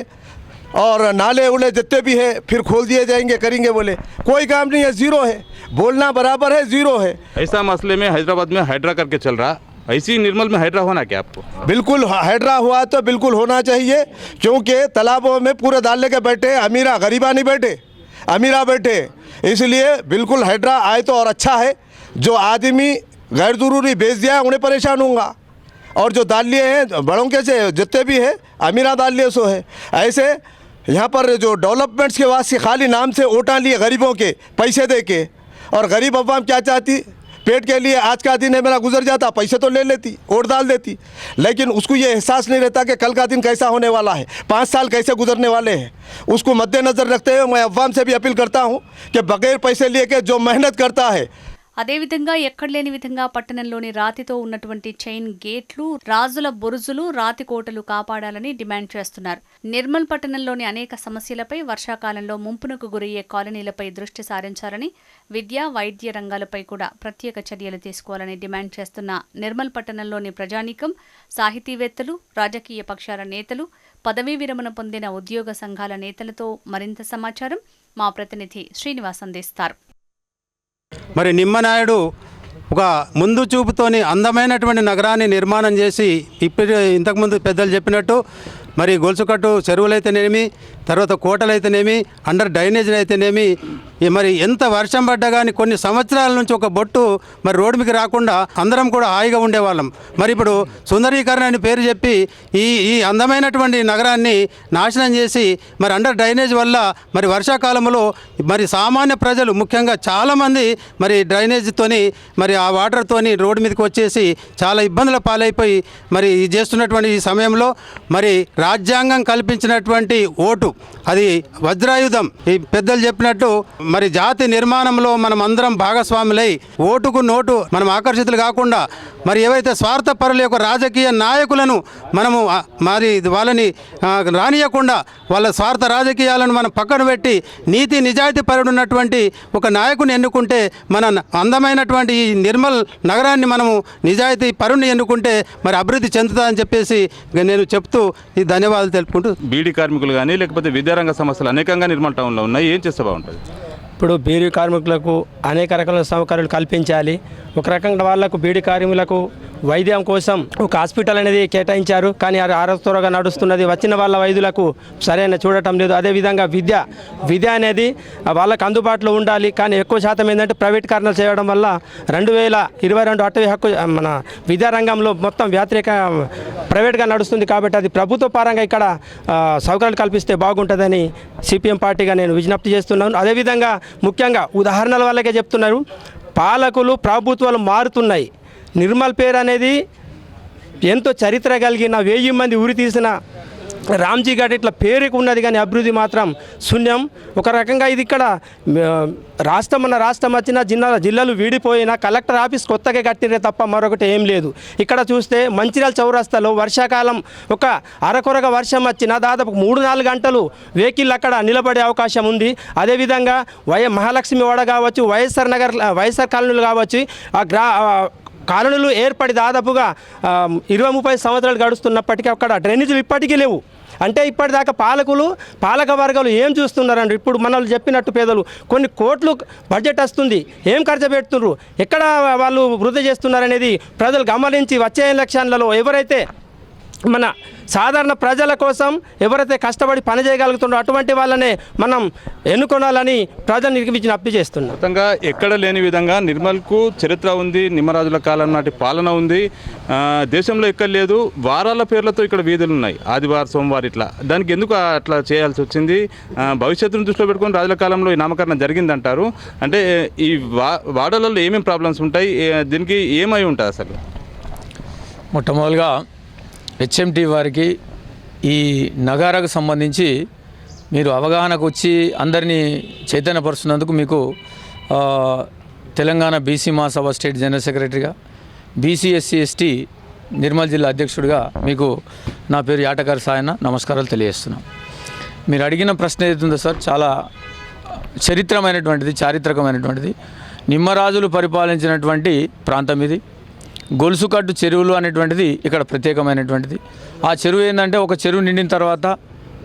और नाले उले जितने भी है फिर खोल दिए जाएंगे, करेंगे। बोले कोई काम नहीं है, ज़ीरो है, बोलना बराबर है, ज़ीरो है। ऐसा मसले में हैदराबाद में हाइड्रा करके चल रहा, ऐसी निर्मल में हाइड्रा होना क्या आपको? बिल्कुल हाइड्रा हुआ तो बिल्कुल होना चाहिए, क्योंकि तालाबों में पूरे डाल लेके बैठे, अमीरा गरीबा नहीं बैठे, अमीरा बैठे, इसलिए बिल्कुल हाइड्रा आए तो और अच्छा है। जो आदमी गैर ज़रूरी बेच दिया उन्हें परेशान होगा, और जो डाल लिए हैं बड़ों के से जितने भी है अमीरा डाल लिए सो है। ऐसे यहाँ पर जो डेवलपमेंट्स के वास्ते खाली नाम से वोटा लिए गरीबों के पैसे दे के, और गरीब अवाम क्या चाहती, पेट के लिए आज का दिन है मेरा गुजर जाता, पैसे तो ले लेती, वोट डाल देती, लेकिन उसको ये एहसास नहीं रहता कि कल का दिन कैसा होने वाला है, 5 साल कैसे गुजरने वाले हैं। उसको मद्देनज़र रखते हुए मैं अवाम से भी अपील करता हूँ कि बगैर पैसे लिए के जो मेहनत करता है। అదేవిధంగా ఎక్కడ లేని విధంగా పట్టణంలోని రాతితో ఉన్నటువంటి చైన్ గేట్లు, రాజుల బురుజులు, రాతి కోటలు కాపాడాలని డిమాండ్ చేస్తున్నారు. నిర్మల్ పట్టణంలోని అనేక సమస్యలపై, వర్షాకాలంలో ముంపునకు గురయ్యే కాలనీలపై దృష్టి సారించాలని, విద్య, వైద్య రంగాలపై కూడా ప్రత్యేక చర్యలు తీసుకోవాలని డిమాండ్ చేస్తున్న నిర్మల్ పట్టణంలోని ప్రజానీకం, సాహితీవేత్తలు, రాజకీయ పక్షాల నేతలు, పదవీ విరమణ పొందిన ఉద్యోగ సంఘాల నేతలతో మరింత సమాచారం మా ప్రతినిధి శ్రీనివాస్ అందిస్తారు. మరి నిమ్మనాయుడు ఒక ముందు చూపుతోని అందమైనటువంటి నగరాన్ని నిర్మాణం చేసి ఇంతకుముందు పెద్దలు చెప్పినట్టు మరి గొలుసుకట్టు చెరువులైతేనేమి, తర్వాత కోటలైతేనేమి, అండర్ డ్రైనేజీలు అయితేనేమి, మరి ఎంత వర్షం పడ్డా కానీ కొన్ని సంవత్సరాల నుంచి ఒక బొట్టు మరి రోడ్డు మీకు రాకుండా అందరం కూడా హాయిగా ఉండేవాళ్ళం. మరి ఇప్పుడు సుందరీకరణ అని పేరు చెప్పి ఈ అందమైనటువంటి నగరాన్ని నాశనం చేసి మరి అండర్ డ్రైనేజ్ వల్ల మరి వర్షాకాలంలో మరి సామాన్య ప్రజలు ముఖ్యంగా చాలామంది మరి డ్రైనేజీతోని మరి ఆ వాటర్తోని రోడ్డు మీదకి వచ్చేసి చాలా ఇబ్బందుల పాలైపోయి మరి చేస్తున్నటువంటి ఈ సమయంలో మరి రాజ్యాంగం కల్పించినటువంటి ఓటు అది వజ్రాయుధం. ఈ పెద్దలు చెప్పినట్టు మరి జాతి నిర్మాణంలో మనం అందరం భాగస్వాములై ఓటుకు నోటు మనం ఆకర్షితులు కాకుండా మరి ఏవైతే స్వార్థపరుల యొక్క రాజకీయ నాయకులను మనము మరి వాళ్ళని రానియకుండా వాళ్ళ స్వార్థ రాజకీయాలను మనం పక్కన పెట్టి నీతి నిజాయితీ పరుడున్నటువంటి ఒక నాయకుని ఎన్నుకుంటే మన అందమైనటువంటి ఈ నిర్మల్ నగరాన్ని మనము నిజాయితీ పరుని ఎన్నుకుంటే మరి అభివృద్ధి చెందుతుందని చెప్పేసి నేను చెప్తూ ఈ ధన్యవాదాలు తెలుపుకుంటూ. బీడీ కార్మికులు కానీ లేకపోతే విద్యారంగ సమస్యలు అనేకంగా నిర్మల్ టౌన్లో ఉన్నాయి, ఏం చేస్తే బాగుంటుంది? ఇప్పుడు బీడీ కార్మికులకు అనేక రకాల సౌకర్యాలు కల్పించాలి. ఒక రకంగా వాళ్ళకు బీడీ కార్మికులకు వైద్యం కోసం ఒక హాస్పిటల్ అనేది కేటాయించారు, కానీ అది త్వరగా నడుస్తున్నది. వచ్చిన వాళ్ళ వైద్యులకు సరైన చూడటం లేదు. అదేవిధంగా విద్య అనేది వాళ్ళకు అందుబాటులో ఉండాలి, కానీ ఎక్కువ శాతం ఏంటంటే ప్రైవేటీకరణ చేయడం వల్ల 2022 అటవీ హక్కు మన విద్యారంగంలో మొత్తం వ్యతిరేక ప్రైవేట్గా నడుస్తుంది. కాబట్టి అది ప్రభుత్వ పరంగా ఇక్కడ సౌకర్యాలు కల్పిస్తే బాగుంటుందని సిపిఎం పార్టీగా నేను విజ్ఞప్తి చేస్తున్నాను. అదేవిధంగా ముఖ్యంగా ఉదాహరణల వల్లకే చెప్తున్నారు, పాలకులు ప్రభుత్వాలు మారుతున్నాయి. నిర్మల్ పేరు అనేది ఎంతో చరిత్ర కలిగిన 1000 మంది ఉరి తీసిన రామ్జీ ఘాట్ ఇట్లా పేరుకు ఉన్నది, కానీ అభివృద్ధి మాత్రం శూన్యం. ఒక రకంగా ఇది ఇక్కడ రాష్ట్రం వచ్చిన జిల్లాలు వీడిపోయినా కలెక్టర్ ఆఫీస్ కొత్తగా కట్టిరే తప్ప మరొకటి ఏం లేదు. ఇక్కడ చూస్తే మంచిర్యాల చౌరస్తాలో వర్షాకాలం ఒక అరకొరగా వర్షం వచ్చినా దాదాపు 3-4 గంటలు వెహికల్ అక్కడ నిలబడే అవకాశం ఉంది. అదేవిధంగా మహాలక్ష్మి వాడ కావచ్చు, వైఎస్ఆర్ కాలనీలు కావచ్చు, కాలనీలు ఏర్పడి దాదాపుగా 20-30 సంవత్సరాలు గడుస్తున్నప్పటికీ అక్కడ డ్రైనేజీలు ఇప్పటికీ లేవు. అంటే ఇప్పటిదాకా పాలక వర్గాలు ఏం చూస్తున్నారండి? ఇప్పుడు మనల్ని చెప్పినట్టు పేదలు కొన్ని కోట్లు బడ్జెట్ వస్తుంది, ఏం ఖర్చు పెడుతున్నారు, ఎక్కడ వాళ్ళు వృద్ధి చేస్తున్నారనేది ప్రజలు గమనించి వచ్చే ఎలక్షన్లలో ఎవరైతే మన సాధారణ ప్రజల కోసం ఎవరైతే కష్టపడి పని చేయగలుగుతుండో అటువంటి వాళ్ళనే మనం ఎన్నుకోవాలని ప్రజలు విజ్ఞప్తి చేస్తున్నాం. మొత్తంగా ఎక్కడ లేని విధంగా నిర్మల్కు చరిత్ర ఉంది, నిమ్మరాజుల కాలం నాటి పాలన ఉంది, దేశంలో ఎక్కడ లేదు. వారాల పేర్లతో ఇక్కడ వీధులు ఉన్నాయి, ఆదివారం సోమవారం ఇట్లా. దానికి ఎందుకు అట్లా చేయాల్సి వచ్చింది? భవిష్యత్తును దృష్టిలో పెట్టుకొని రాజుల కాలంలో ఈ నామకరణం జరిగిందంటారు. అంటే ఈ వాడలలో ఏమేమి ప్రాబ్లమ్స్ ఉంటాయి, దీనికి ఏమై ఉంటుంది అసలు? మొట్టమొదటిగా హెచ్ఎంటీ వారికి ఈ నగారాకు సంబంధించి మీరు అవగాహనకు వచ్చి అందరినీ చైతన్యపరుస్తున్నందుకు మీకు తెలంగాణ బీసీ మహాసభ స్టేట్ జనరల్ సెక్రటరీగా, బీసీ ఎస్సీ ఎస్టీ నిర్మల్ జిల్లా అధ్యక్షుడిగా మీకు నా పేరు యాటగారి సాయన నమస్కారాలు తెలియజేస్తున్నాం. మీరు అడిగిన ప్రశ్న ఏదైతుందో సార్ చాలా చారిత్రకమైనటువంటిది. నిమ్మరాజులు పరిపాలించినటువంటి ప్రాంతం ఇది. గొలుసుకట్టు చెరువులు అనేటువంటిది ఇక్కడ ప్రత్యేకమైనటువంటిది. ఆ చెరువు ఏంటంటే ఒక చెరువు నిండిన తర్వాత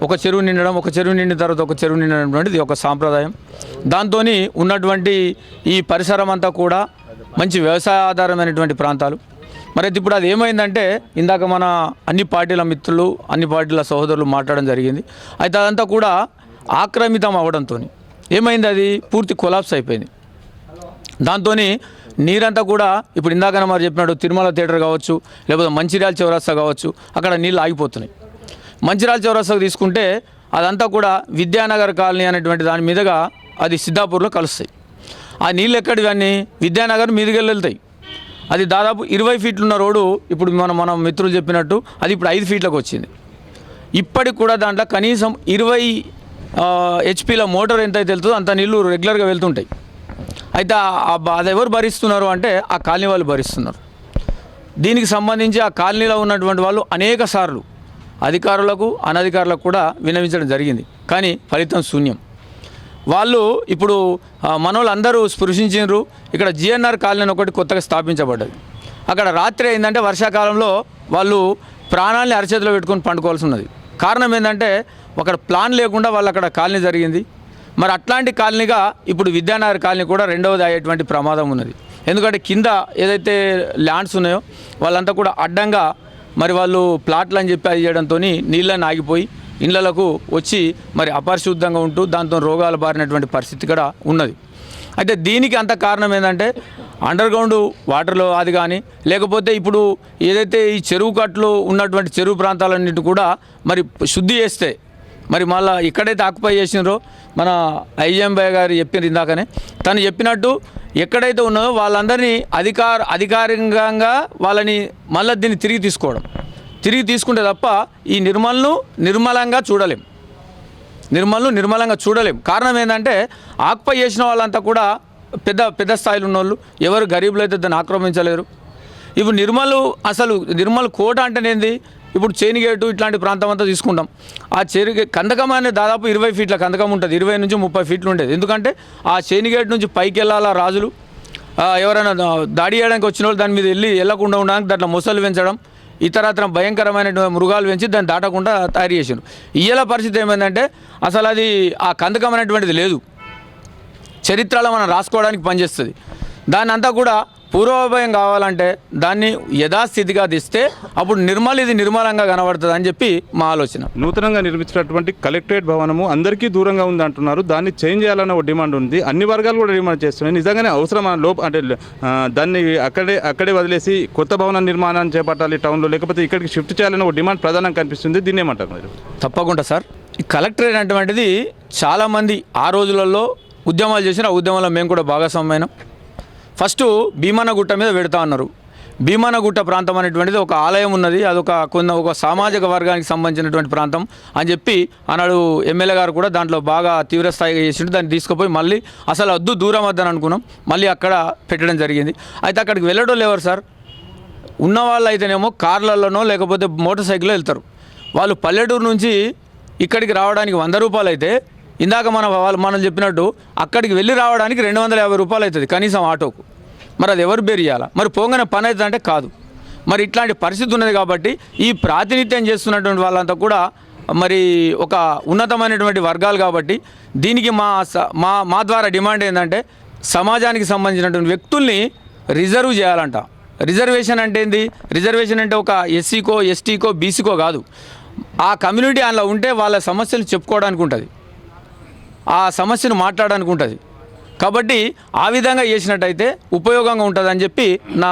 ఒక చెరువు నిండడం, ఒక చెరువు నిండిన తర్వాత ఒక చెరువు నిండినటువంటిది ఒక సాంప్రదాయం. దాంతో ఉన్నటువంటి ఈ పరిసరం అంతా కూడా మంచి వ్యవసాయ ఆధారమైనటువంటి ప్రాంతాలు. మరి అయితే ఇప్పుడు అది ఏమైందంటే ఇందాక మన అన్ని పార్టీల మిత్రులు, అన్ని పార్టీల సహోదరులు మాట్లాడడం జరిగింది. అయితే అదంతా కూడా ఆక్రమితం అవ్వడంతో ఏమైంది, అది పూర్తి కొలాప్స్ అయిపోయింది. దాంతో నీరంతా కూడా ఇప్పుడు ఇందాక మరి చెప్పినట్టు తిరుమల థియేటర్ కావచ్చు, లేకపోతే మంచిర్యాల చౌరస్తా కావచ్చు, అక్కడ నీళ్ళు ఆగిపోతున్నాయి. మంచిర్యాల చౌరస్తాకు తీసుకుంటే అదంతా కూడా విద్యానగర్ కాలనీ అనేటువంటి దాని మీదుగా అది సిద్ధాపూర్లో కలుస్తాయి. ఆ నీళ్ళు ఎక్కడివన్నీ విద్యానగర్ మీదుగా వెళ్తాయి. అది దాదాపు 20 ఫీట్లు ఉన్న రోడ్డు ఇప్పుడు మన మిత్రులు చెప్పినట్టు అది ఇప్పుడు 5 ఫీట్లకు వచ్చింది. ఇప్పటికి కూడా దాంట్లో కనీసం 20 హెచ్పీల మోటార్ ఎంతైతే వెళ్తుందో అంత నీళ్ళు రెగ్యులర్గా వెళ్తుంటాయి. అయితే అది ఎవరు భరిస్తున్నారు అంటే ఆ కాలనీ వాళ్ళు భరిస్తున్నారు. దీనికి సంబంధించి ఆ కాలనీలో ఉన్నటువంటి వాళ్ళు అనేక సార్లు అధికారులకు అనధికారులకు కూడా విన్నవించడం జరిగింది, కానీ ఫలితం శూన్యం. వాళ్ళు ఇప్పుడు మనోళ్ళు అందరూ స్పృశించారు. ఇక్కడ జిఎన్ఆర్ కాలనీ ఒకటి కొత్తగా స్థాపించబడ్డది. అక్కడ రాత్రి ఏంటంటే వర్షాకాలంలో వాళ్ళు ప్రాణాలని అరచేతిలో పెట్టుకొని పండుకోవాల్సి ఉన్నది. కారణం ఏంటంటే ఒక ప్లాన్ లేకుండా వాళ్ళు అక్కడ కాలనీ జరిగింది. మరి అట్లాంటి కాలనీగా ఇప్పుడు విద్యానగర్ కాలనీ కూడా రెండవది అయ్యేటువంటి ప్రమాదం ఉన్నది. ఎందుకంటే కింద ఏదైతే ల్యాండ్స్ ఉన్నాయో వాళ్ళంతా కూడా అడ్డంగా మరి వాళ్ళు ప్లాట్లు అని చెప్పి అది చేయడంతో నీళ్ళని ఆగిపోయి ఇళ్లకు వచ్చి మరి అపరిశుద్ధంగా ఉంటూ దాంతో రోగాలు బారినటువంటి పరిస్థితి కూడా ఉన్నది. అయితే దీనికి అంత కారణం ఏంటంటే అండర్గ్రౌండ్ వాటర్లో అది కానీ, లేకపోతే ఇప్పుడు ఏదైతే ఈ చెరువు కట్లు ఉన్నటువంటి చెరువు ప్రాంతాలన్నిటి కూడా మరి శుద్ధి చేస్తే మరి మళ్ళీ ఎక్కడైతే ఆక్యుపై చేసినారో మన ఐఎం బాయ్ గారు చెప్పారు ఇందాకనే, తను చెప్పినట్టు ఎక్కడైతే ఉన్నదో వాళ్ళందరినీ అధికారికంగా వాళ్ళని మళ్ళీ దీన్ని తిరిగి తీసుకుంటే తప్ప ఈ నిర్మలంగా చూడలేం. కారణం ఏంటంటే ఆక్యుపై చేసిన వాళ్ళంతా కూడా పెద్ద స్థాయిలో ఉన్నోళ్ళు, ఎవరు గరీబులు అయితే దాన్ని ఆక్రమించలేరు. ఇప్పుడు నిర్మల్ కోట అంటేనేంది, ఇప్పుడు చేనిగేటు ఇట్లాంటి ప్రాంతం అంతా తీసుకుంటాం. ఆ కందకం అనేది దాదాపు 20 ఫీట్ల కందకం ఉంటుంది, 20 నుంచి 30 ఫీట్లు ఉండేది. ఎందుకంటే ఆ చేనిగేటు నుంచి పైకి వెళ్ళాలా రాజులు, ఎవరైనా దాడి చేయడానికి వచ్చిన వాళ్ళు దాని మీద వెళ్ళకుండా ఉండడానికి దాంట్లో మొసలు పెంచడం, ఇతరత్ర భయంకరమైన మృగాలు పెంచి దాన్ని దాటకుండా తయారు చేశారు. ఇయ్యాల పరిస్థితి ఏమైందంటే అసలు అది ఆ కందకం అనేటువంటిది లేదు. చరిత్రలో మనం రాసుకోవడానికి పనిచేస్తుంది. దాన్ని అంతా కూడా పూర్వభయం కావాలంటే దాన్ని యథాస్థితిగా తీస్తే అప్పుడు ఇది నిర్మలంగా కనబడుతుంది అని చెప్పి మా ఆలోచన. నూతనంగా నిర్మించినటువంటి కలెక్టరేట్ భవనము అందరికీ దూరంగా ఉంది అంటున్నారు. దాన్ని చేంజ్ చేయాలన్న ఒక డిమాండ్ ఉంది. అన్ని వర్గాలు కూడా డిమాండ్ చేస్తున్నాయి. నిజంగానే అవసరం అంటే దాన్ని అక్కడే వదిలేసి కొత్త భవన నిర్మాణాన్ని చేపట్టాలి టౌన్లో, లేకపోతే ఇక్కడికి షిఫ్ట్ చేయాలని ఒక డిమాండ్ ప్రధానంగా కనిపిస్తుంది. దీన్ని ఏమంటారు మీరు? తప్పకుండా సార్, ఈ కలెక్టరేట్ అటువంటిది చాలామంది ఆ రోజులలో ఉద్యమాలు చేసిన ఆ ఉద్యమంలో మేము కూడా భాగస్వామ్యం. ఫస్ట్ భీమన్నగుట్ట మీద పెడతా ఉన్నారు. భీమన్నగుట్ట ప్రాంతం అనేటువంటిది ఒక ఆలయం ఉన్నది, అదొక ఒక సామాజిక వర్గానికి సంబంధించినటువంటి ప్రాంతం అని చెప్పి ఆనాడు ఎమ్మెల్యే గారు కూడా దాంట్లో బాగా తీవ్రస్థాయిగా చేసిండు. దాన్ని తీసుకుపోయి మళ్ళీ అసలు దూరం వద్దని అనుకున్నాం, మళ్ళీ అక్కడ పెట్టడం జరిగింది. అయితే అక్కడికి వెళ్ళడం లేవరు సార్, ఉన్నవాళ్ళు అయితేనేమో కార్లలోనో లేకపోతే మోటార్ సైకిల్లో వెళ్తారు. వాళ్ళు పల్లెటూరు నుంచి ఇక్కడికి రావడానికి 100 రూపాయలు అయితే ఇందాక మనం చెప్పినట్టు అక్కడికి వెళ్ళి రావడానికి 250 రూపాయలు అవుతుంది కనీసం ఆటోకు. మరి అది ఎవరు బేర్ చేయాలా? మరి పోగానే పని అవుతుంది అంటే కాదు. మరి ఇట్లాంటి పరిస్థితి ఉన్నది కాబట్టి ఈ ప్రాతినిధ్యం చేస్తున్నటువంటి వాళ్ళంతా కూడా మరి ఒక ఉన్నతమైనటువంటి వర్గాలు కాబట్టి దీనికి మా ద్వారా డిమాండ్ ఏంటంటే సమాజానికి సంబంధించినటువంటి వ్యక్తుల్ని రిజర్వ్ చేయాలంట. రిజర్వేషన్ అంటే ఏంది? రిజర్వేషన్ అంటే ఒక ఎస్సీకో ఎస్టీకో బీసీకో కాదు, ఆ కమ్యూనిటీ అందులో ఉంటే వాళ్ళ సమస్యలు చెప్పుకోవడానికి ఉంటుంది, ఆ సమస్యను మాట్లాడడానికి ఉంటుంది. కాబట్టి ఆ విధంగా చేసినట్టయితే ఉపయోగంగా ఉంటుందని చెప్పి నా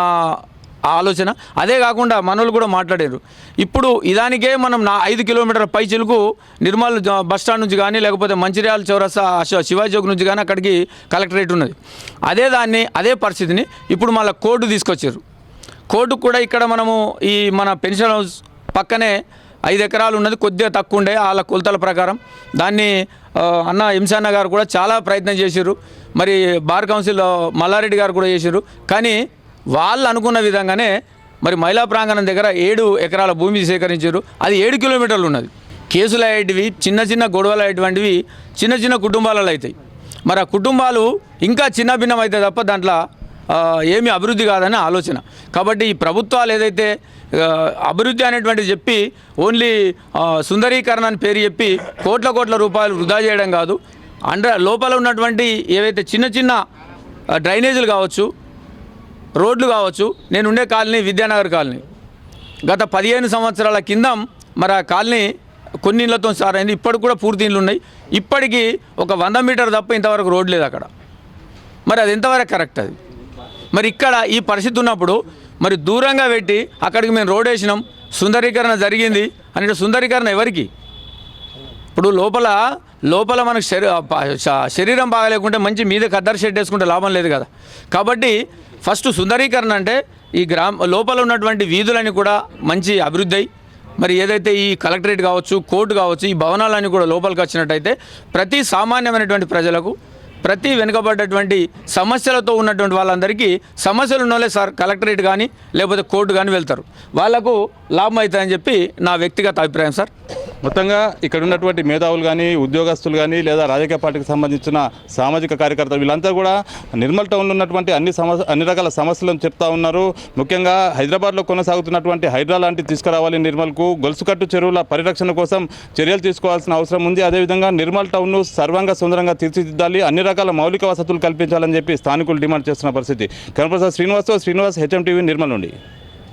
ఆలోచన. అదే కాకుండా మనోళ్ళు కూడా మాట్లాడారు. ఇప్పుడు ఇదానికే మనం 5 కిలోమీటర్ల పై చిలుకు నిర్మల్ బస్టాండ్ నుంచి కానీ లేకపోతే మంచిర్యాల చౌరస్తా శివాజీ చౌక్ నుంచి కానీ అక్కడికి కలెక్టరేట్ ఉన్నది. అదే పరిస్థితిని ఇప్పుడు మళ్ళీ కోర్టు తీసుకొచ్చారు. కోర్టుకు కూడా ఇక్కడ మనము ఈ మన పెన్షన్ హౌస్ పక్కనే 5 ఎకరాలు ఉన్నది, కొద్దిగా తక్కువ ఉండే వాళ్ళ కొలతల ప్రకారం. దాన్ని అన్న హింసన్న గారు కూడా చాలా ప్రయత్నం చేశారు. మరి బార్ కౌన్సిల్ మల్లారెడ్డి గారు కూడా చేశారు. కానీ వాళ్ళు అనుకున్న విధంగానే మరి మహిళా ప్రాంగణం దగ్గర 7 ఎకరాల భూమి సేకరించారు. అది 7 కిలోమీటర్లు ఉన్నది. కేసులు అయ్యేటివి చిన్న గొడవలు అయ్యేటువంటివి చిన్న కుటుంబాలలో అవుతాయి. మరి ఆ కుటుంబాలు ఇంకా చిన్న భిన్నం అయితే తప్ప దాంట్లో ఏమీ అభివృద్ధి కాదని ఆలోచన. కాబట్టి ఈ ప్రభుత్వాలు ఏదైతే అభివృద్ధి అనేటువంటిది చెప్పి ఓన్లీ సుందరీకరణ అని పేరు చెప్పి కోట్ల రూపాయలు వృధా చేయడం కాదు, లోపల ఉన్నటువంటి ఏవైతే చిన్న చిన్న డ్రైనేజీలు కావచ్చు, రోడ్లు కావచ్చు. నేను ఉండే కాలనీ విద్యానగర్ కాలనీ, గత 15 సంవత్సరాల కింద మరి ఆ కాలనీ కొన్ని ఇళ్లతో స్టార్ట్ అయింది. ఇప్పటికి కూడా పూర్తి ఇళ్ళు ఉన్నాయి. ఇప్పటికీ ఒక 100 మీటర్ తప్ప ఇంతవరకు రోడ్ లేదు అక్కడ. మరి అది ఎంతవరకు కరెక్ట్? అది మరి ఇక్కడ ఈ పరిస్థితి ఉన్నప్పుడు మరి దూరంగా పెట్టి అక్కడికి మేము రోడ్ వేసినాం, సుందరీకరణ జరిగింది అంటే సుందరీకరణ ఎవరికి? ఇప్పుడు లోపల మనకు శరీరం బాగాలేకుంటే మంచి మీద ఖద్దరు షెడ్ వేసుకుంటే లాభం లేదు కదా. కాబట్టి ఫస్ట్ సుందరీకరణ అంటే ఈ లోపల ఉన్నటువంటి వీధులని కూడా మంచి అభివృద్ధి అయ్యి మరి ఏదైతే ఈ కలెక్టరేట్ కావచ్చు, కోర్టు కావచ్చు, ఈ భవనాలన్నీ కూడా లోపలికి వచ్చినట్టయితే ప్రతి సామాన్యమైనటువంటి ప్రజలకు, ప్రతి వెనుకబడ్డటువంటి సమస్యలతో ఉన్నటువంటి వాళ్ళందరికీ సమస్యలు ఉన్నోళ్ళే సార్ కలెక్టరేట్ కానీ లేకపోతే కోర్టు కానీ వెళ్తారు, వాళ్లకు లాభం అవుతుందని చెప్పి నా వ్యక్తిగత అభిప్రాయం సార్. మొత్తంగా ఇక్కడ ఉన్నటువంటి మేధావులు కానీ, ఉద్యోగస్తులు కానీ, లేదా రాజకీయ పార్టీకి సంబంధించిన సామాజిక కార్యకర్తలు వీళ్ళంతా కూడా నిర్మల్ టౌన్లో ఉన్నటువంటి అన్ని రకాల సమస్యలను చెప్తా ఉన్నారు. ముఖ్యంగా హైదరాబాద్లో కొనసాగుతున్నటువంటి హైడ్రా లాంటివి తీసుకురావాలి నిర్మల్కు, గొలుసుకట్టు చెరువుల పరిరక్షణ కోసం చర్యలు తీసుకోవాల్సిన అవసరం ఉంది. అదేవిధంగా నిర్మల్ టౌన్ను సర్వంగా సుందరంగా తీర్చిదిద్దాలి, అన్ని రకాల మౌలిక వసతులు కల్పించాలని చెప్పి స్థానికులు డిమాండ్ చేస్తున్న పరిస్థితి. కనపర్సాద్ శ్రీనివాస్, హెచ్ఎం టీవీ, నిర్మల్ నుండి.